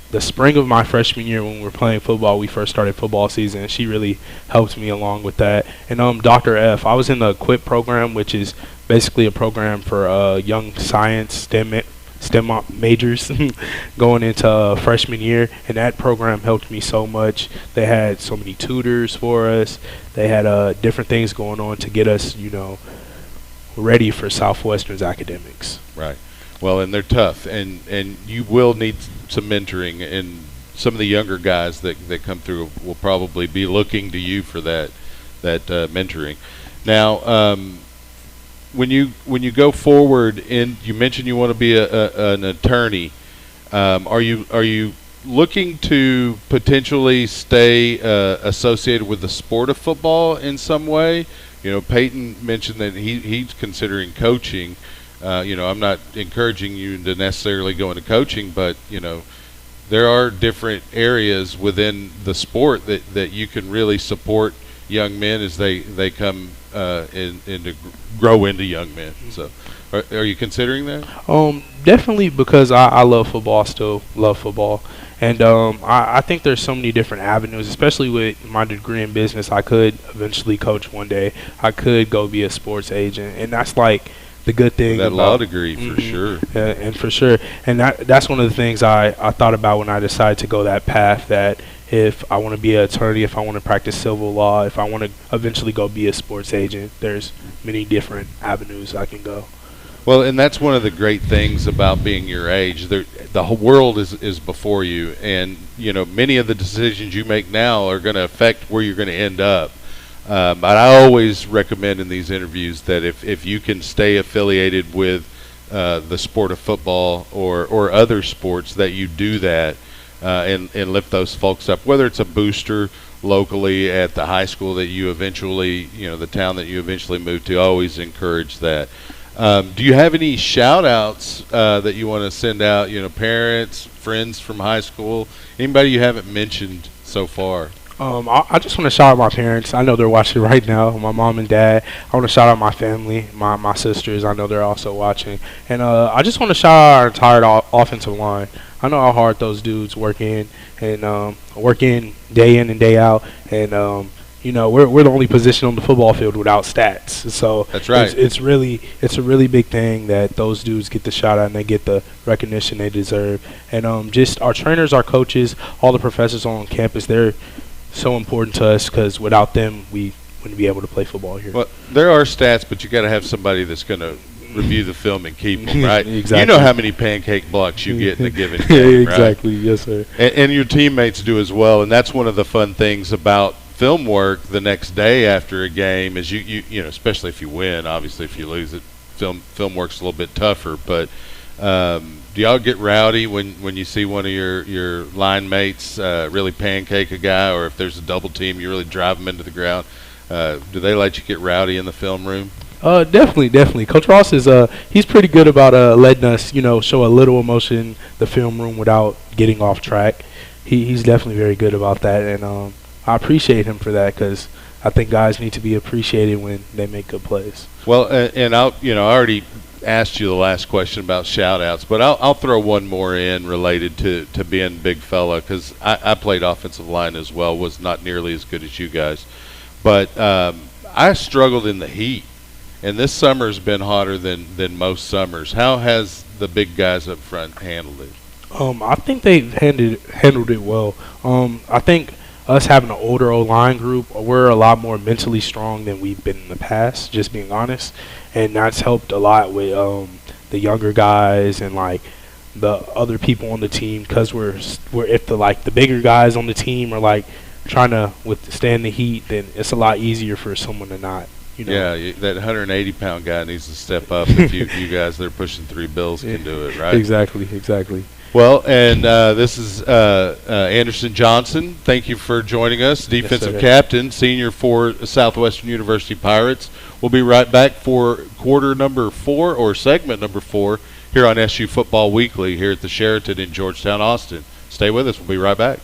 the spring of my freshman year when we were playing football. We first started football season, and she really helped me along with that. And Dr. F, I was in the QUIP program, which is basically a program for young science STEM majors going into freshman year, and that program helped me so much. They had so many tutors for us. They had different things going on to get us, ready for Southwestern's academics. Right. Well, and they're tough, and you will need some mentoring, and some of the younger guys that come through will probably be looking to you for that mentoring. Now, when you go forward, and you mentioned you want to be an attorney, are you looking to potentially stay associated with the sport of football in some way? Peyton mentioned that he's considering coaching. I'm not encouraging you to necessarily go into coaching, but there are different areas within the sport that you can really support young men as they come to grow into young men. So, are you considering that? Definitely, because I love football. Still love football, and I think there's so many different avenues, especially with my degree in business. I could eventually coach one day. I could go be a sports agent, and that's like the good thing. That law degree, for sure. And for sure. And that's one of the things I thought about when I decided to go that path, that if I want to be an attorney, if I want to practice civil law, if I want to eventually go be a sports agent, there's many different avenues I can go. Well, and that's one of the great things about being your age. The whole world is before you, and many of the decisions you make now are going to affect where you're going to end up. But I always recommend in these interviews that if you can stay affiliated with the sport of football or other sports, that you do that and lift those folks up, whether it's a booster locally at the high school that you eventually, the town that you eventually move to. I always encourage that. Do you have any shout-outs that you want to send out, parents, friends from high school, anybody you haven't mentioned so far? I just want to shout out my parents. I know they're watching right now, my mom and dad. I want to shout out my family, my sisters. I know they're also watching. And I just want to shout out our entire offensive line. I know how hard those dudes work in day in and day out. And, we're the only position on the football field without stats. So that's right. It's a really big thing that those dudes get the shout out and they get the recognition they deserve. And just our trainers, our coaches, all the professors on campus, they're so important to us, because without them we wouldn't be able to play football here. Well, there are stats, but you got to have somebody that's going to review the film and keep them, right? Exactly. You know how many pancake blocks you get in a given game, exactly, right? Yes, sir. And your teammates do as well, and that's one of the fun things about film work the next day after a game is you especially if you win. Obviously, if you lose it, film work's a little bit tougher, but do y'all get rowdy when you see one of your line mates really pancake a guy, or if there's a double team, you really drive them into the ground? Do they let you get rowdy in the film room? Definitely. Coach Ross is he's pretty good about letting us show a little emotion in the film room without getting off track. He's definitely very good about that, and I appreciate him for that, because I think guys need to be appreciated when they make good plays. Well, and I already asked you the last question about shout-outs, but I'll throw one more in related to being a big fella, because I played offensive line as well, was not nearly as good as you guys. But I struggled in the heat, and this summer's been hotter than most summers. How has the big guys up front handled it? I think they've handled it well. I think us having an older O-line group, we're a lot more mentally strong than we've been in the past, just being honest. And that's helped a lot with the younger guys and like the other people on the team, because we're if the bigger guys on the team are like trying to withstand the heat, then it's a lot easier for someone to not. Yeah, that 180-pound guy needs to step up. If you guys that are pushing 3 bills can do it, right? Exactly. Well, and this is Anderson Johnson. Thank you for joining us, defensive captain, senior for Southwestern University Pirates. We'll be right back for quarter number 4 or segment number 4 here on SU Football Weekly here at the Sheraton in Georgetown, Austin. Stay with us. We'll be right back.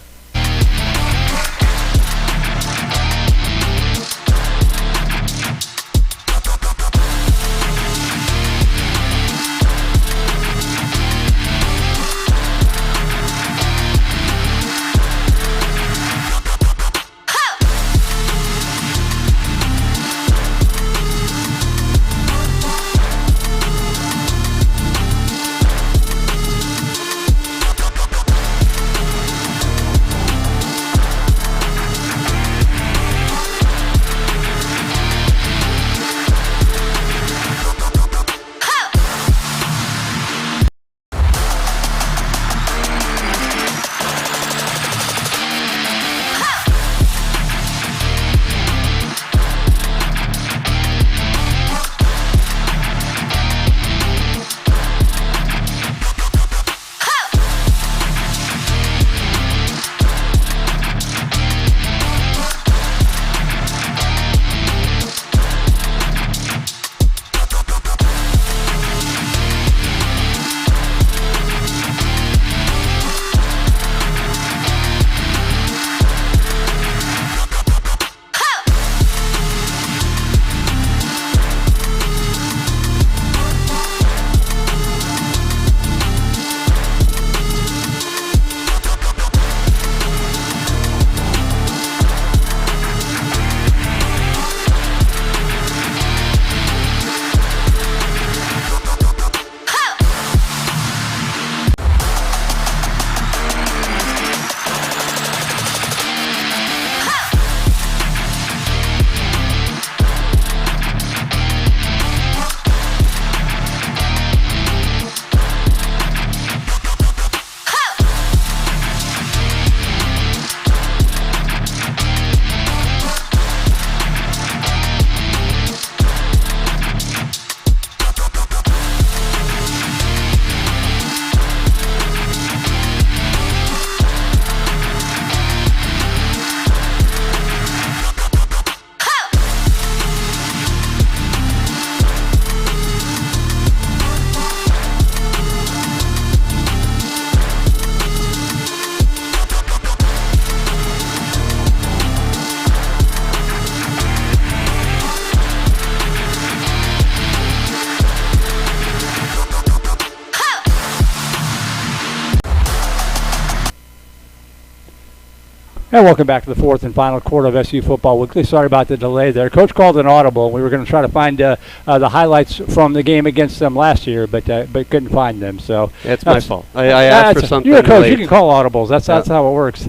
And welcome back to the fourth and final quarter of SU Football Weekly. Sorry about the delay there. Coach called an audible. We were going to try to find the highlights from the game against them last year, but couldn't find them. So that's my fault. I asked for something. You're a coach. Late. You can call audibles. That's how it works.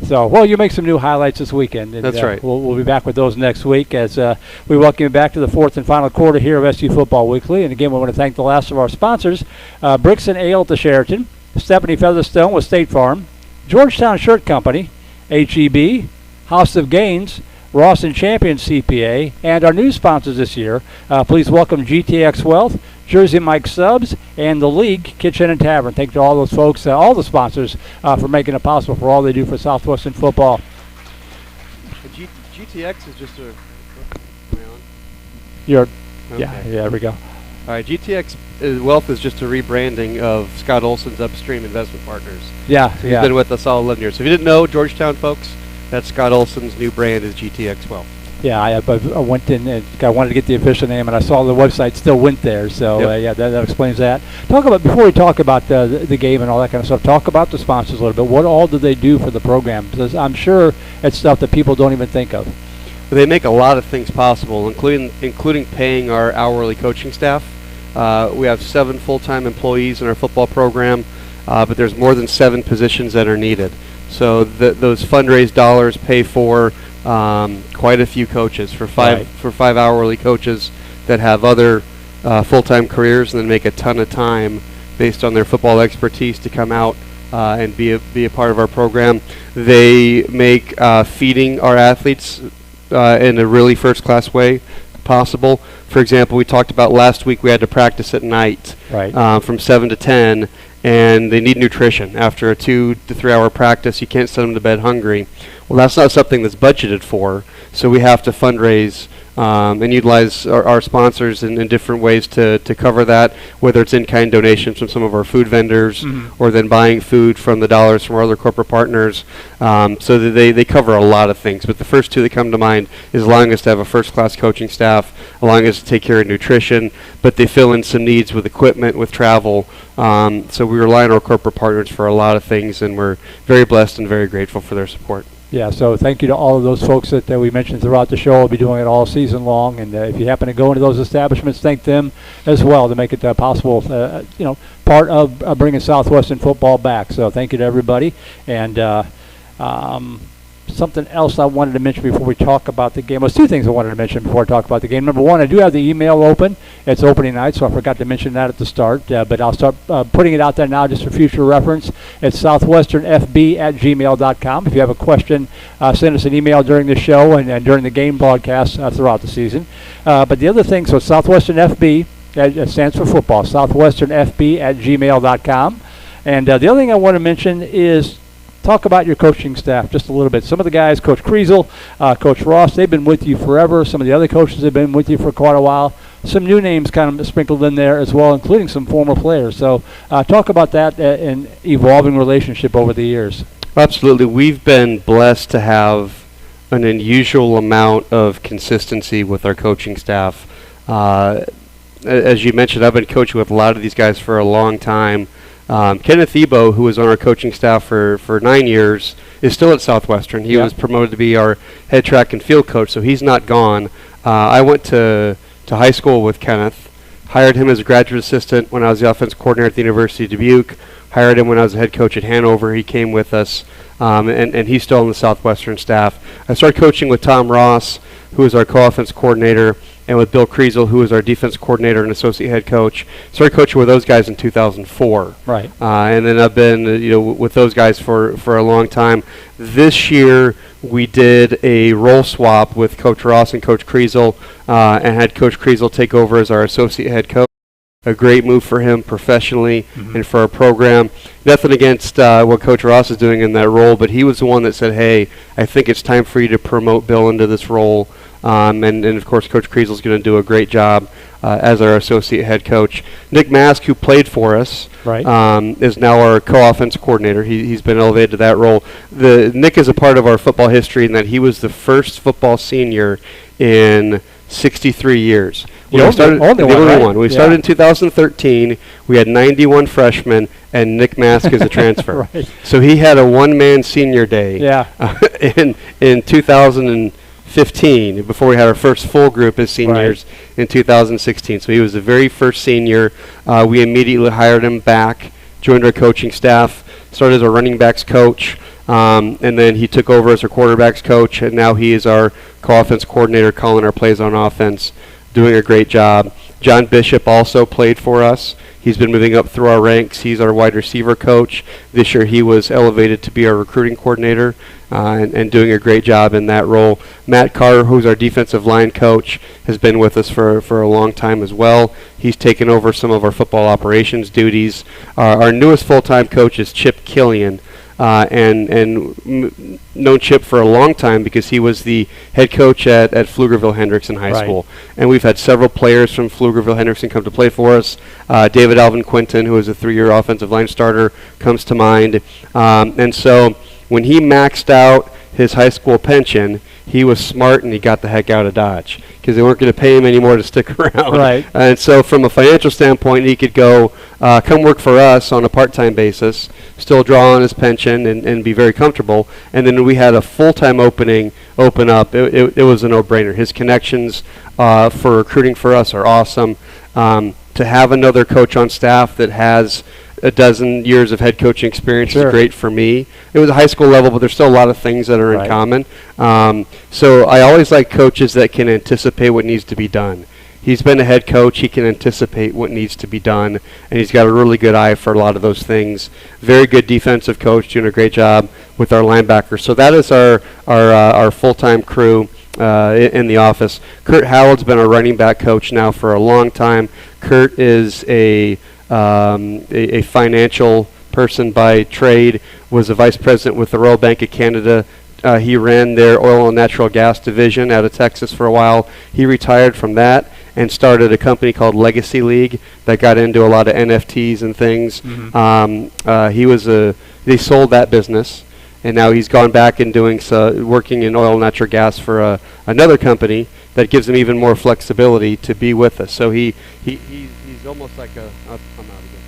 So, well, you make some new highlights this weekend. And, that's right. We'll be back with those next week as we welcome you back to the fourth and final quarter here of SU Football Weekly. And again, we want to thank the last of our sponsors, Bricks and Ale at the Sheraton, Stephanie Featherstone with State Farm, Georgetown Shirt Company, HEB, House of Gains, Ross and Champion CPA, and our new sponsors this year. Please welcome GTX Wealth, Jersey Mike Subs, and the League Kitchen and Tavern. Thank you to all those folks, all the sponsors, for making it possible for all they do for Southwestern football. GTX is just a... Yeah, there we go. All right, GTX Wealth is just a rebranding of Scott Olson's Upstream Investment Partners. Yeah, He's been with us all 11 years. So if you didn't know, Georgetown folks, that's Scott Olson's new brand is GTX Wealth. Yeah, I went in and I wanted to get the official name, and I saw the website still went there. So, that explains that. Before we talk about the game and all that kind of stuff, talk about the sponsors a little bit. What all do they do for the program? Because I'm sure it's stuff that people don't even think of. They make a lot of things possible, including paying our hourly coaching staff. We have 7 full-time employees in our football program, but there's more than 7 positions that are needed. So those fundraised dollars pay for quite a few coaches, for five hourly coaches that have other full-time careers and then make a ton of time based on their football expertise to come out and be a part of our program. They make feeding our athletes in a really first-class way possible. For example, we talked about last week we had to practice at night from 7 to 10, and they need nutrition. After a 2 to 3 hour practice, you can't send them to bed hungry. Well, that's not something that's budgeted for, so we have to fundraise and utilize our sponsors in different ways to cover that, whether it's in-kind donations from some of our food vendors or then buying food from the dollars from our other corporate partners. So that they cover a lot of things. But the first two that come to mind is allowing us to have a first-class coaching staff, allowing us to take care of nutrition, but they fill in some needs with equipment, with travel. So we rely on our corporate partners for a lot of things, and we're very blessed and very grateful for their support. Yeah, so thank you to all of those folks that we mentioned throughout the show. We'll be doing it all season long, and if you happen to go into those establishments, thank them as well to make it possible, part of bringing Southwestern football back. So thank you to everybody. And something else I wanted to mention before we talk about the game. Well, two things I wanted to mention before I talk about the game. Number one, I do have the email open. It's opening night, so I forgot to mention that at the start. But I'll start putting it out there now just for future reference. It's southwesternfb@gmail.com. If you have a question, send us an email during the show and during the game broadcast throughout the season. But the other thing, so Southwestern FB, it stands for football, southwesternfb@gmail.com. And the other thing I want to mention is talk about your coaching staff just a little bit. Some of the guys, Coach Kriesel, Coach Ross, they've been with you forever. Some of the other coaches have been with you for quite a while. Some new names kind of sprinkled in there as well, including some former players. So talk about that and evolving relationship over the years. Absolutely. We've been blessed to have an unusual amount of consistency with our coaching staff. As you mentioned, I've been coaching with a lot of these guys for a long time. Kenneth Ebo, who was on our coaching staff for 9 years, is still at Southwestern. He was promoted to be our head track and field coach, so he's not gone. I went to high school with Kenneth, hired him as a graduate assistant when I was the offense coordinator at the University of Dubuque, hired him when I was the head coach at Hanover. He came with us, and he's still on the Southwestern staff. I started coaching with Tom Ross, who is our co-offense coordinator, and with Bill Kriesel, who is our defense coordinator and associate head coach. Started coaching with those guys in 2004. Right. And then I've been with those guys for a long time. This year we did a role swap with Coach Ross and Coach Kriesel, and had Coach Kriesel take over as our associate head coach. A great move for him professionally and for our program. Nothing against what Coach Ross is doing in that role, but he was the one that said, hey, I think it's time for you to promote Bill into this role. And of course, Coach Kriesel is going to do a great job as our associate head coach. Nick Mask, who played for us, is now our co-offense coordinator. He's been elevated to that role. Nick is a part of our football history in that he was the first football senior in 63 years. The only one. We started in 2013. We had 91 freshmen, and Nick Mask is a transfer. So he had a one-man senior day in 2015, before we had our first full group as seniors in 2016. So he was the very first senior. We immediately hired him back, joined our coaching staff, started as our running backs coach, and then he took over as our quarterbacks coach, and now he is our co-offense coordinator, calling our plays on offense, doing a great job. John Bishop also played for us. He's been moving up through our ranks. He's our wide receiver coach. This year he was elevated to be our recruiting coordinator and doing a great job in that role. Matt Carter, who's our defensive line coach, has been with us for a long time as well. He's taken over some of our football operations duties. Our newest full-time coach is Chip Killian. And known Chip for a long time because he was the head coach at Pflugerville Hendrickson High School. And we've had several players from Pflugerville Hendrickson come to play for us. David Alvin Quinton, who is a 3-year offensive line starter, comes to mind. And so when he maxed out his high school pension, he was smart and he got the heck out of Dodge because they weren't going to pay him anymore to stick around. And so from a financial standpoint, he could go come work for us on a part-time basis, still draw on his pension and be very comfortable. And then we had a full-time opening open up. It was a no-brainer. His connections for recruiting for us are awesome. To have another coach on staff that has a dozen years of head coaching experience is great for me. It was a high school level, but there's still a lot of things that are in common. So I always like coaches that can anticipate what needs to be done. he's been a head coach. He can anticipate what needs to be done, and he's got a really good eye for a lot of those things. Very good defensive coach, doing a great job with our linebackers. So that is our full-time crew in the office. Kurt Howard's been a running back coach now for a long time. Kurt is a financial person by trade, was a vice president with the Royal Bank of Canada. He ran their oil and natural gas division out of Texas for a while. He retired from that and started a company called Legacy League that got into a lot of NFTs and things. They sold that business, and now he's gone back and doing working in oil and natural gas for another company that gives him even more flexibility to be with us. So he's almost like I'm out again.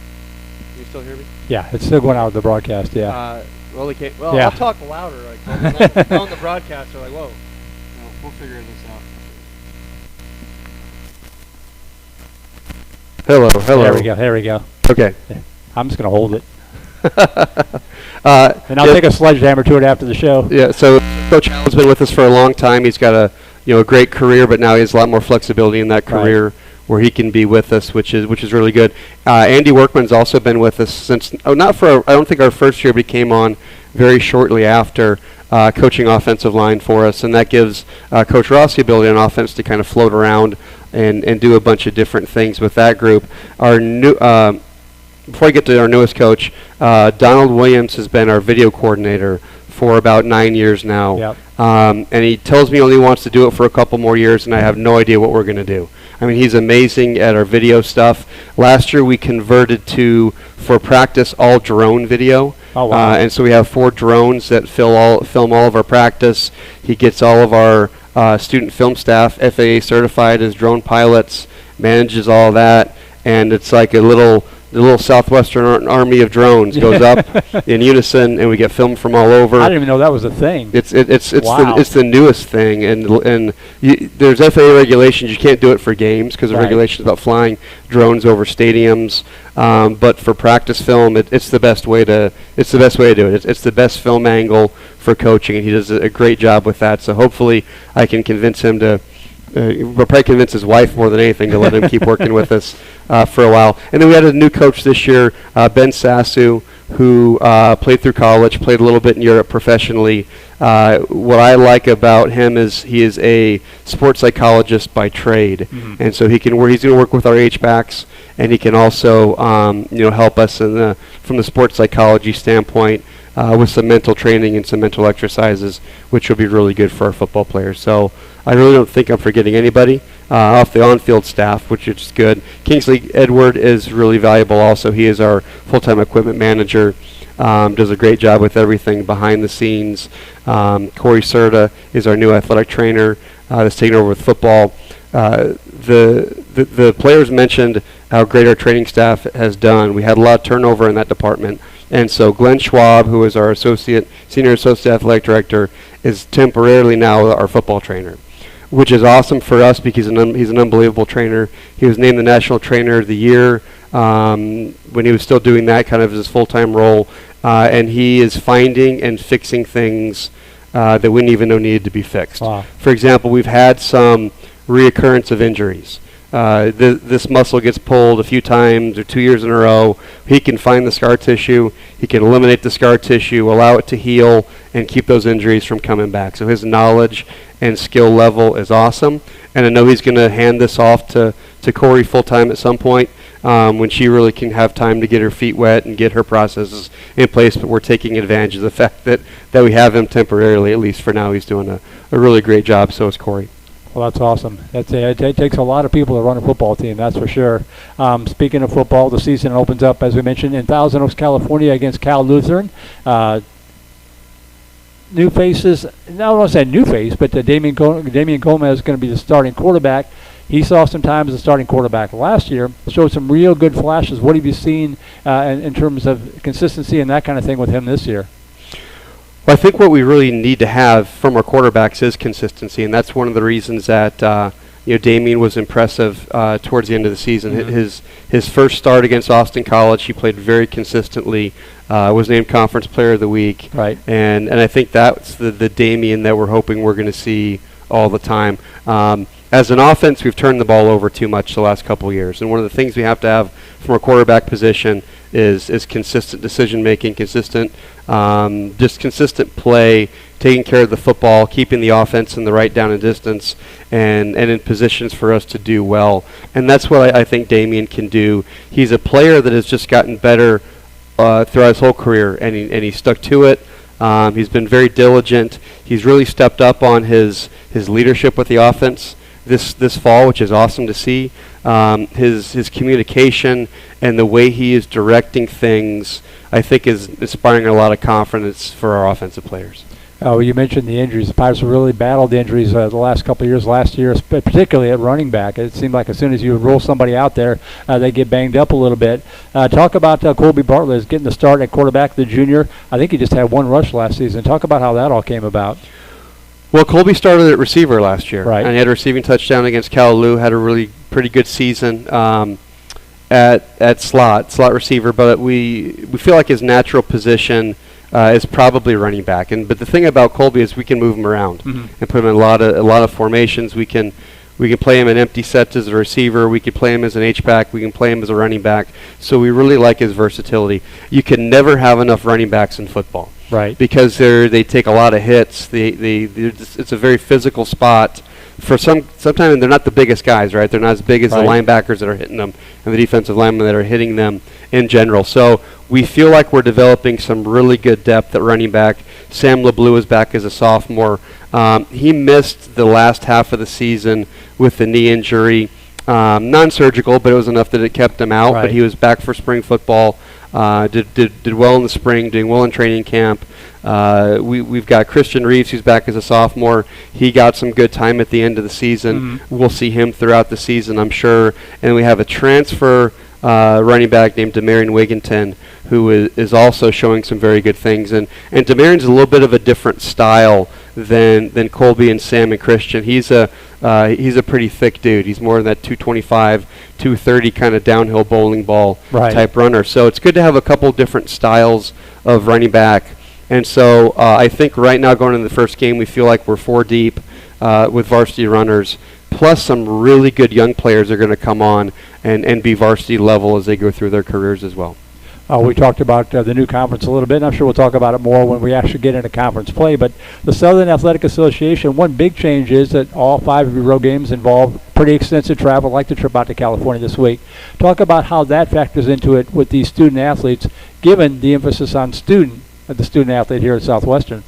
Can you still hear me? Yeah, it's still going out of the broadcast, yeah. Well, yeah. I'll talk louder. Like on the broadcast, they're like, "Whoa!" We'll figure this out. Hello. There we go. Okay. Yeah. I'm just going to hold it. And And I'll take a sledgehammer to it after the show. Yeah. So Coach Allen's been with us for a long time. He's got a great career, but now he has a lot more flexibility in that career. Right. Where he can be with us, which is really good. Andy Workman's also been with us since I don't think our first year, but he came on very shortly after coaching offensive line for us, and that gives Coach Ross the ability on offense to kind of float around and do a bunch of different things with that group. Our new before I get to our newest coach, Donald Williams has been our video coordinator for about 9 years now. Yep. And he tells me only wants to do it for a couple more years, and I have no idea what we're going to do. I mean, he's amazing at our video stuff. Last year we converted to, for practice, all drone video. Oh, wow. And so we have 4 drones that film all of our practice. He gets all of our student film staff FAA certified as drone pilots, manages all that, and it's like the little Southwestern army of drones goes up in unison, and we get film from all over. I didn't even know that was a thing. It's Wow. it's the newest thing, and there's FAA regulations. You can't do it for games because the Right. regulations about flying drones over stadiums. But for practice film, it's the best way to do it. It's the best film angle for coaching, and he does a great job with that. So hopefully, I can convince him to. We'll probably convince his wife more than anything to let him keep working with us for a while. And then we had a new coach this year, Ben Sassu, who played through college, played a little bit in Europe professionally. What I like about him is he is a sports psychologist by trade, and so he's going to work with our H-backs, and he can also help us from the sports psychology standpoint. With some mental training and some mental exercises, which will be really good for our football players. So I really don't think I'm forgetting anybody off the on-field staff, which is good. Kingsley Edward is really valuable also. He is our full-time equipment manager, does a great job with everything behind the scenes. Corey Serta is our new athletic trainer that's taking over with football. The players mentioned how great our training staff has done. We had a lot of turnover in that department. And so Glenn Schwab, who is our senior associate athletic director, is temporarily now our football trainer, which is awesome for us because he's an unbelievable trainer. He was named the National Trainer of the Year when he was still doing that kind of as his full-time role. And he is finding and fixing things that we didn't even know needed to be fixed. Wow. For example, we've had some reoccurrence of injuries. This muscle gets pulled a few times or 2 years in a row. He can find the scar tissue. He can eliminate the scar tissue, allow it to heal, and keep those injuries from coming back. So his knowledge and skill level is awesome. And I know he's going to hand this off to Corey full-time at some point when she really can have time to get her feet wet and get her processes in place. But we're taking advantage of the fact that we have him temporarily, at least for now. He's doing a really great job, so is Corey. Well, that's awesome. It takes a lot of people to run a football team, that's for sure. Speaking of football, the season opens up, as we mentioned, in Thousand Oaks, California against Cal Lutheran. New faces, I don't want to say new face, but Damian Gomez is going to be the starting quarterback. He saw some time as a starting quarterback last year, showed some real good flashes. What have you seen in terms of consistency and that kind of thing with him this year? Well, I think what we really need to have from our quarterbacks is consistency, and that's one of the reasons that Damian was impressive towards the end of the season. Mm-hmm. His first start against Austin College, he played very consistently. Was named Conference Player of the Week, right? And I think that's the Damian that we're hoping we're going to see all the time. as an offense, we've turned the ball over too much the last couple of years. And one of the things we have to have from a quarterback position is consistent decision making, consistent play, taking care of the football, keeping the offense in the right down and distance, and in positions for us to do well. And that's what I think Damian can do. He's a player that has just gotten better throughout his whole career, and he stuck to it. He's been very diligent. He's really stepped up on his leadership with the offense this fall, which is awesome to see. His communication and the way he is directing things, I think, is inspiring a lot of confidence for our offensive players. Oh, you mentioned the injuries. The Pirates have really battled injuries the last couple of years. Last year, particularly at running back, it seemed like as soon as you roll somebody out there, they get banged up a little bit. Talk about Colby Bartlett is getting the start at quarterback, the junior. I think he just had one rush last season. Talk about how that all came about. Well, Colby started at receiver last year, right, and he had a receiving touchdown against Kalaloo. Had a really pretty good season at slot receiver, but we feel like his natural position is probably running back. But the thing about Colby is we can move him around and put him in a lot of formations. We can play him in empty sets as a receiver. We can play him as an H-back. We can play him as a running back. So we really like his versatility. You can never have enough running backs in football, right? Because they take a lot of hits. It's a very physical spot. Sometimes they're not the biggest guys, right? They're not as big as the linebackers that are hitting them and the defensive linemen that are hitting them in general. So we feel like we're developing some really good depth at running back. Sam LeBleu is back as a sophomore. He missed the last half of the season with the knee injury. Non-surgical, but it was enough that it kept him out. Right. But he was back for spring football. Did well in the spring, doing well in training camp. We've got Christian Reeves, who's back as a sophomore. He got some good time at the end of the season. We'll see him throughout the season, I'm sure. And we have a transfer running back named Demarion Wigginton, who is also showing some very good things. And Demarion's a little bit of a different style than Colby and Sam and Christian. He's a pretty thick dude. He's more than that 225, 230 kind of downhill bowling ball type runner. So it's good to have a couple different styles of running back. And so I think right now going into the first game, we feel like we're 4 deep with varsity runners, plus some really good young players are going to come on and be varsity level as they go through their careers as well. We talked about the new conference a little bit, and I'm sure we'll talk about it more when we actually get into conference play. But the Southern Athletic Association, one big change is that all 5 of your road games involve pretty extensive travel, like the trip out to California this week. Talk about how that factors into it with these student athletes, given the emphasis on the student athlete here at Southwestern.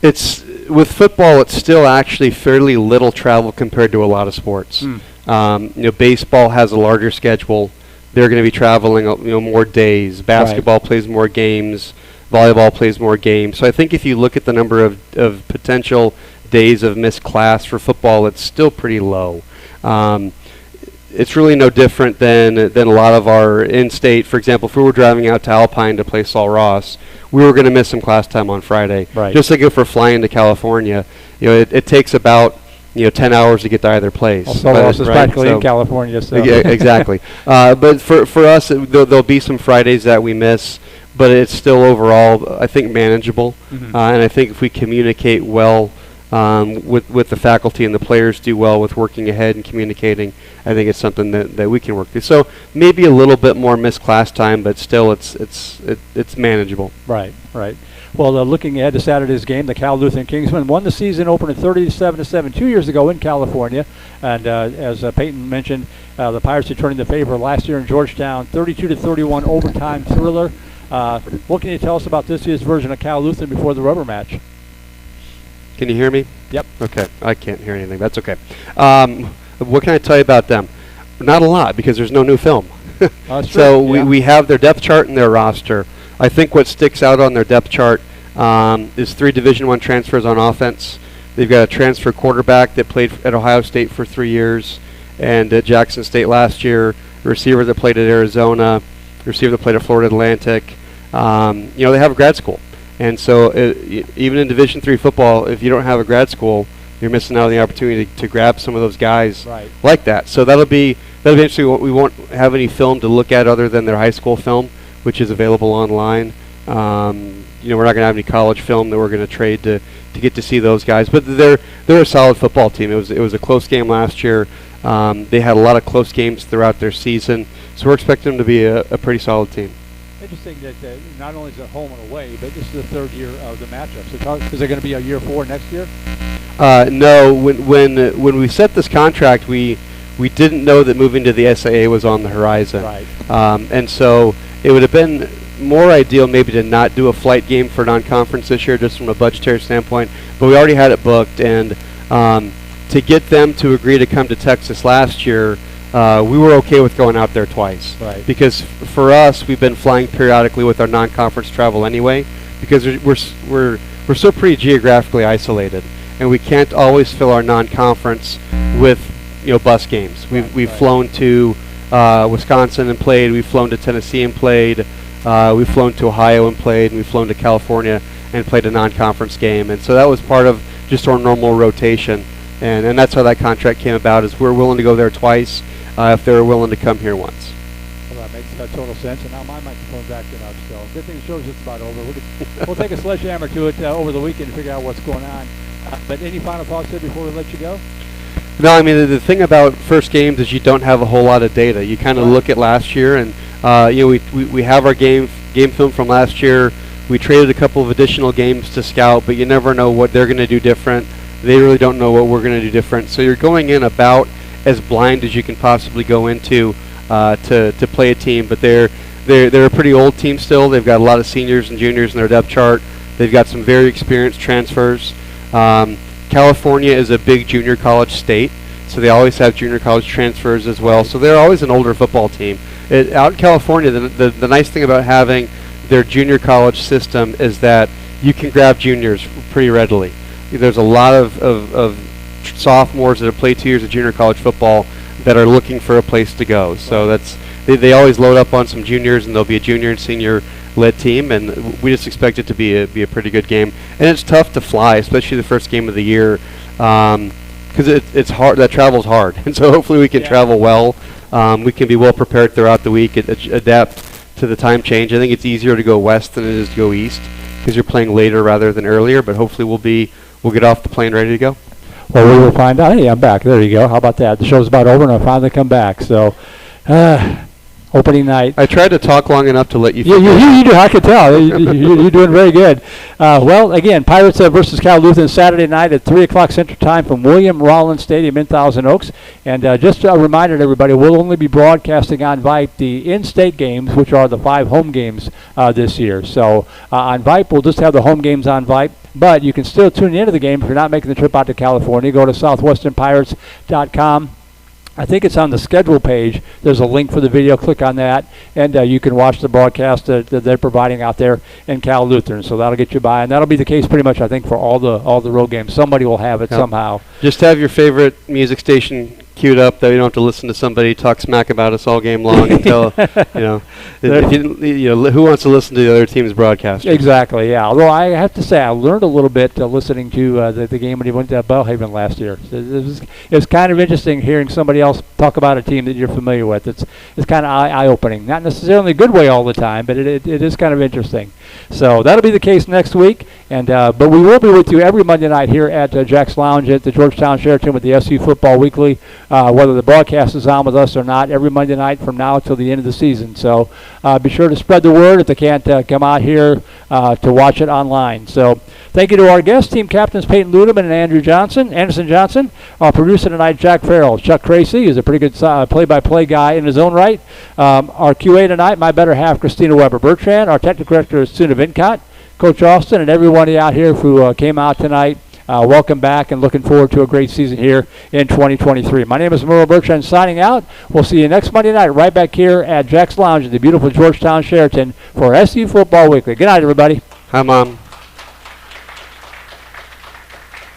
With football, it's still actually fairly little travel compared to a lot of sports. Baseball has a larger schedule. They're going to be traveling, more days. Basketball plays more games. Volleyball plays more games. So I think if you look at the number of potential days of missed class for football, it's still pretty low. It's really no different than a lot of our in-state. For example, if we were driving out to Alpine to play Saul Ross, we were going to miss some class time on Friday. Right. Just like if we're flying to California, it takes about 10 hours to get to either place. Saul Ross is practically in California. So. Yeah, exactly. But for us, there'll be some Fridays that we miss, but it's still overall, I think, manageable. And I think if we communicate well with the faculty and the players do well with working ahead and communicating, I think it's something that we can work through. So maybe a little bit more missed class time, but still it's manageable. Right. Well, looking ahead to Saturday's game, the Cal Lutheran Kingsmen won the season opener 37-7 2 years ago in California. And as Peyton mentioned, the Pirates returning the favor last year in Georgetown, 32-31 overtime thriller. What can you tell us about this year's version of Cal Lutheran before the rubber match? Can you hear me? Yep. Okay. I can't hear anything. That's okay. What can I tell you about them? Not a lot, because there's no new film. So we have their depth chart and their roster. I think what sticks out on their depth chart is 3 Division I transfers on offense. They've got a transfer quarterback that played at Ohio State for 3 years and at Jackson State last year, a receiver that played at Arizona, a receiver that played at Florida Atlantic. They have a grad school. And so even in Division III football, if you don't have a grad school, you're missing out on the opportunity to grab some of those guys like that. So that'll be interesting. We won't have any film to look at other than their high school film, which is available online. we're not going to have any college film that we're going to trade to get to see those guys. But they're a solid football team. It was a close game last year. They had a lot of close games throughout their season, so we're expecting them to be a pretty solid team. Interesting that not only is it home and away, but this is the third year of the matchup. So is there going to be a year 4 next year? No. When we set this contract, we didn't know that moving to the SAA was on the horizon. Right. And so it would have been more ideal maybe to not do a flight game for non-conference this year, just from a budgetary standpoint. But we already had it booked, and to get them to agree to come to Texas last year, we were okay with going out there twice. Right. Because for us, we've been flying periodically with our non-conference travel anyway, because we're still pretty geographically isolated, and we can't always fill our non-conference with bus games. We've flown to Wisconsin and played. We've flown to Tennessee and played. We've flown to Ohio and played. And we've flown to California and played a non-conference game. And so that was part of just our normal rotation. And that's how that contract came about, is we're willing to go there twice if they're willing to come here once. Well, that makes total sense. And now my microphone's acting up, so good thing the show's just about over. We'll take a sledgehammer to it over the weekend to figure out what's going on. But any final thoughts there before we let you go? No, I mean, the thing about first games is you don't have a whole lot of data. You kind of look at last year, and we have our game film from last year. We traded a couple of additional games to scout, but you never know what they're going to do different. They really don't know what we're going to do different. So you're going in about as blind as you can possibly go into to play a team. But they're a pretty old team still. They've got a lot of seniors and juniors in their depth chart. They've got some very experienced transfers. California is a big junior college state, so they always have junior college transfers as well. So they're always an older football team. Out in California, the nice thing about having their junior college system is that you can grab juniors pretty readily. There's a lot of sophomores that have played 2 years of junior college football that are looking for a place to go. So they always load up on some juniors, and there'll be a junior and senior led team, and we just expect it to be a pretty good game. And it's tough to fly, especially the first game of the year, because it's hard. That travel's hard, and so hopefully we can travel well. We can be well prepared throughout the week, adapt to the time change. I think it's easier to go west than it is to go east, because you're playing later rather than earlier. But hopefully we'll get off the plane ready to go. Well, we will find out. Hey, I'm back. There you go. How about that? The show's about over, and I finally come back. So. Opening night. I tried to talk long enough to let you. You do. I could tell. You're doing very good. Well, again, Pirates versus Cal Lutheran Saturday night at 3 o'clock Central Time from William Rollins Stadium in Thousand Oaks. And just a reminder to everybody, we'll only be broadcasting on Vype the in-state games, which are the 5 home games this year. So on Vype, we'll just have the home games on Vype. But you can still tune into the game if you're not making the trip out to California. Go to southwesternpirates.com. I think it's on the schedule page. There's a link for the video. Click on that, and you can watch the broadcast that they're providing out there in Cal Lutheran. So that'll get you by, and that'll be the case pretty much, I think, for all the road games. Somebody will have it somehow. Just have your favorite music station queued up, that you don't have to listen to somebody talk smack about us all game long until who wants to listen to the other team's broadcast? Exactly, yeah. Although I have to say I learned a little bit listening to the game when he went to Bellhaven last year. It's kind of interesting hearing somebody else talk about a team that you're familiar with. It's kind of eye-opening. Not necessarily a good way all the time, but it is kind of interesting. So that'll be the case next week, and but we will be with you every Monday night here at Jack's Lounge at the Georgetown Sheraton with the SU Football Weekly. Whether the broadcast is on with us or not, every Monday night from now until the end of the season. So be sure to spread the word if they can't come out here to watch it online. So thank you to our guests, team captains Peyton Ludeman and Anderson Johnson. Our producer tonight, Jack Farrell. Chuck Tracy is a pretty good play-by-play guy in his own right. Our QA tonight, my better half, Christina Weber-Bertrand. Our technical director is Suna Vincott. Coach Austin and everyone out here who came out tonight. Welcome back, and looking forward to a great season here in 2023. My name is Merle Bertrand signing out. We'll see you next Monday night right back here at Jack's Lounge in the beautiful Georgetown Sheraton for SU Football Weekly. Good night, everybody. Hi, Mom.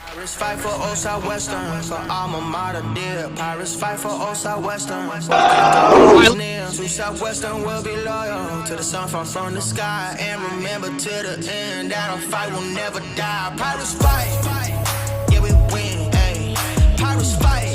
Pirates fight for Old Southwestern, for alma mater dear. Pirates fight for Old Southwestern. To Southwestern will be loyal to the sun from the sky, and remember to the end that our fight will never die. Pirates fight, yeah we win. Ay. Pirates fight.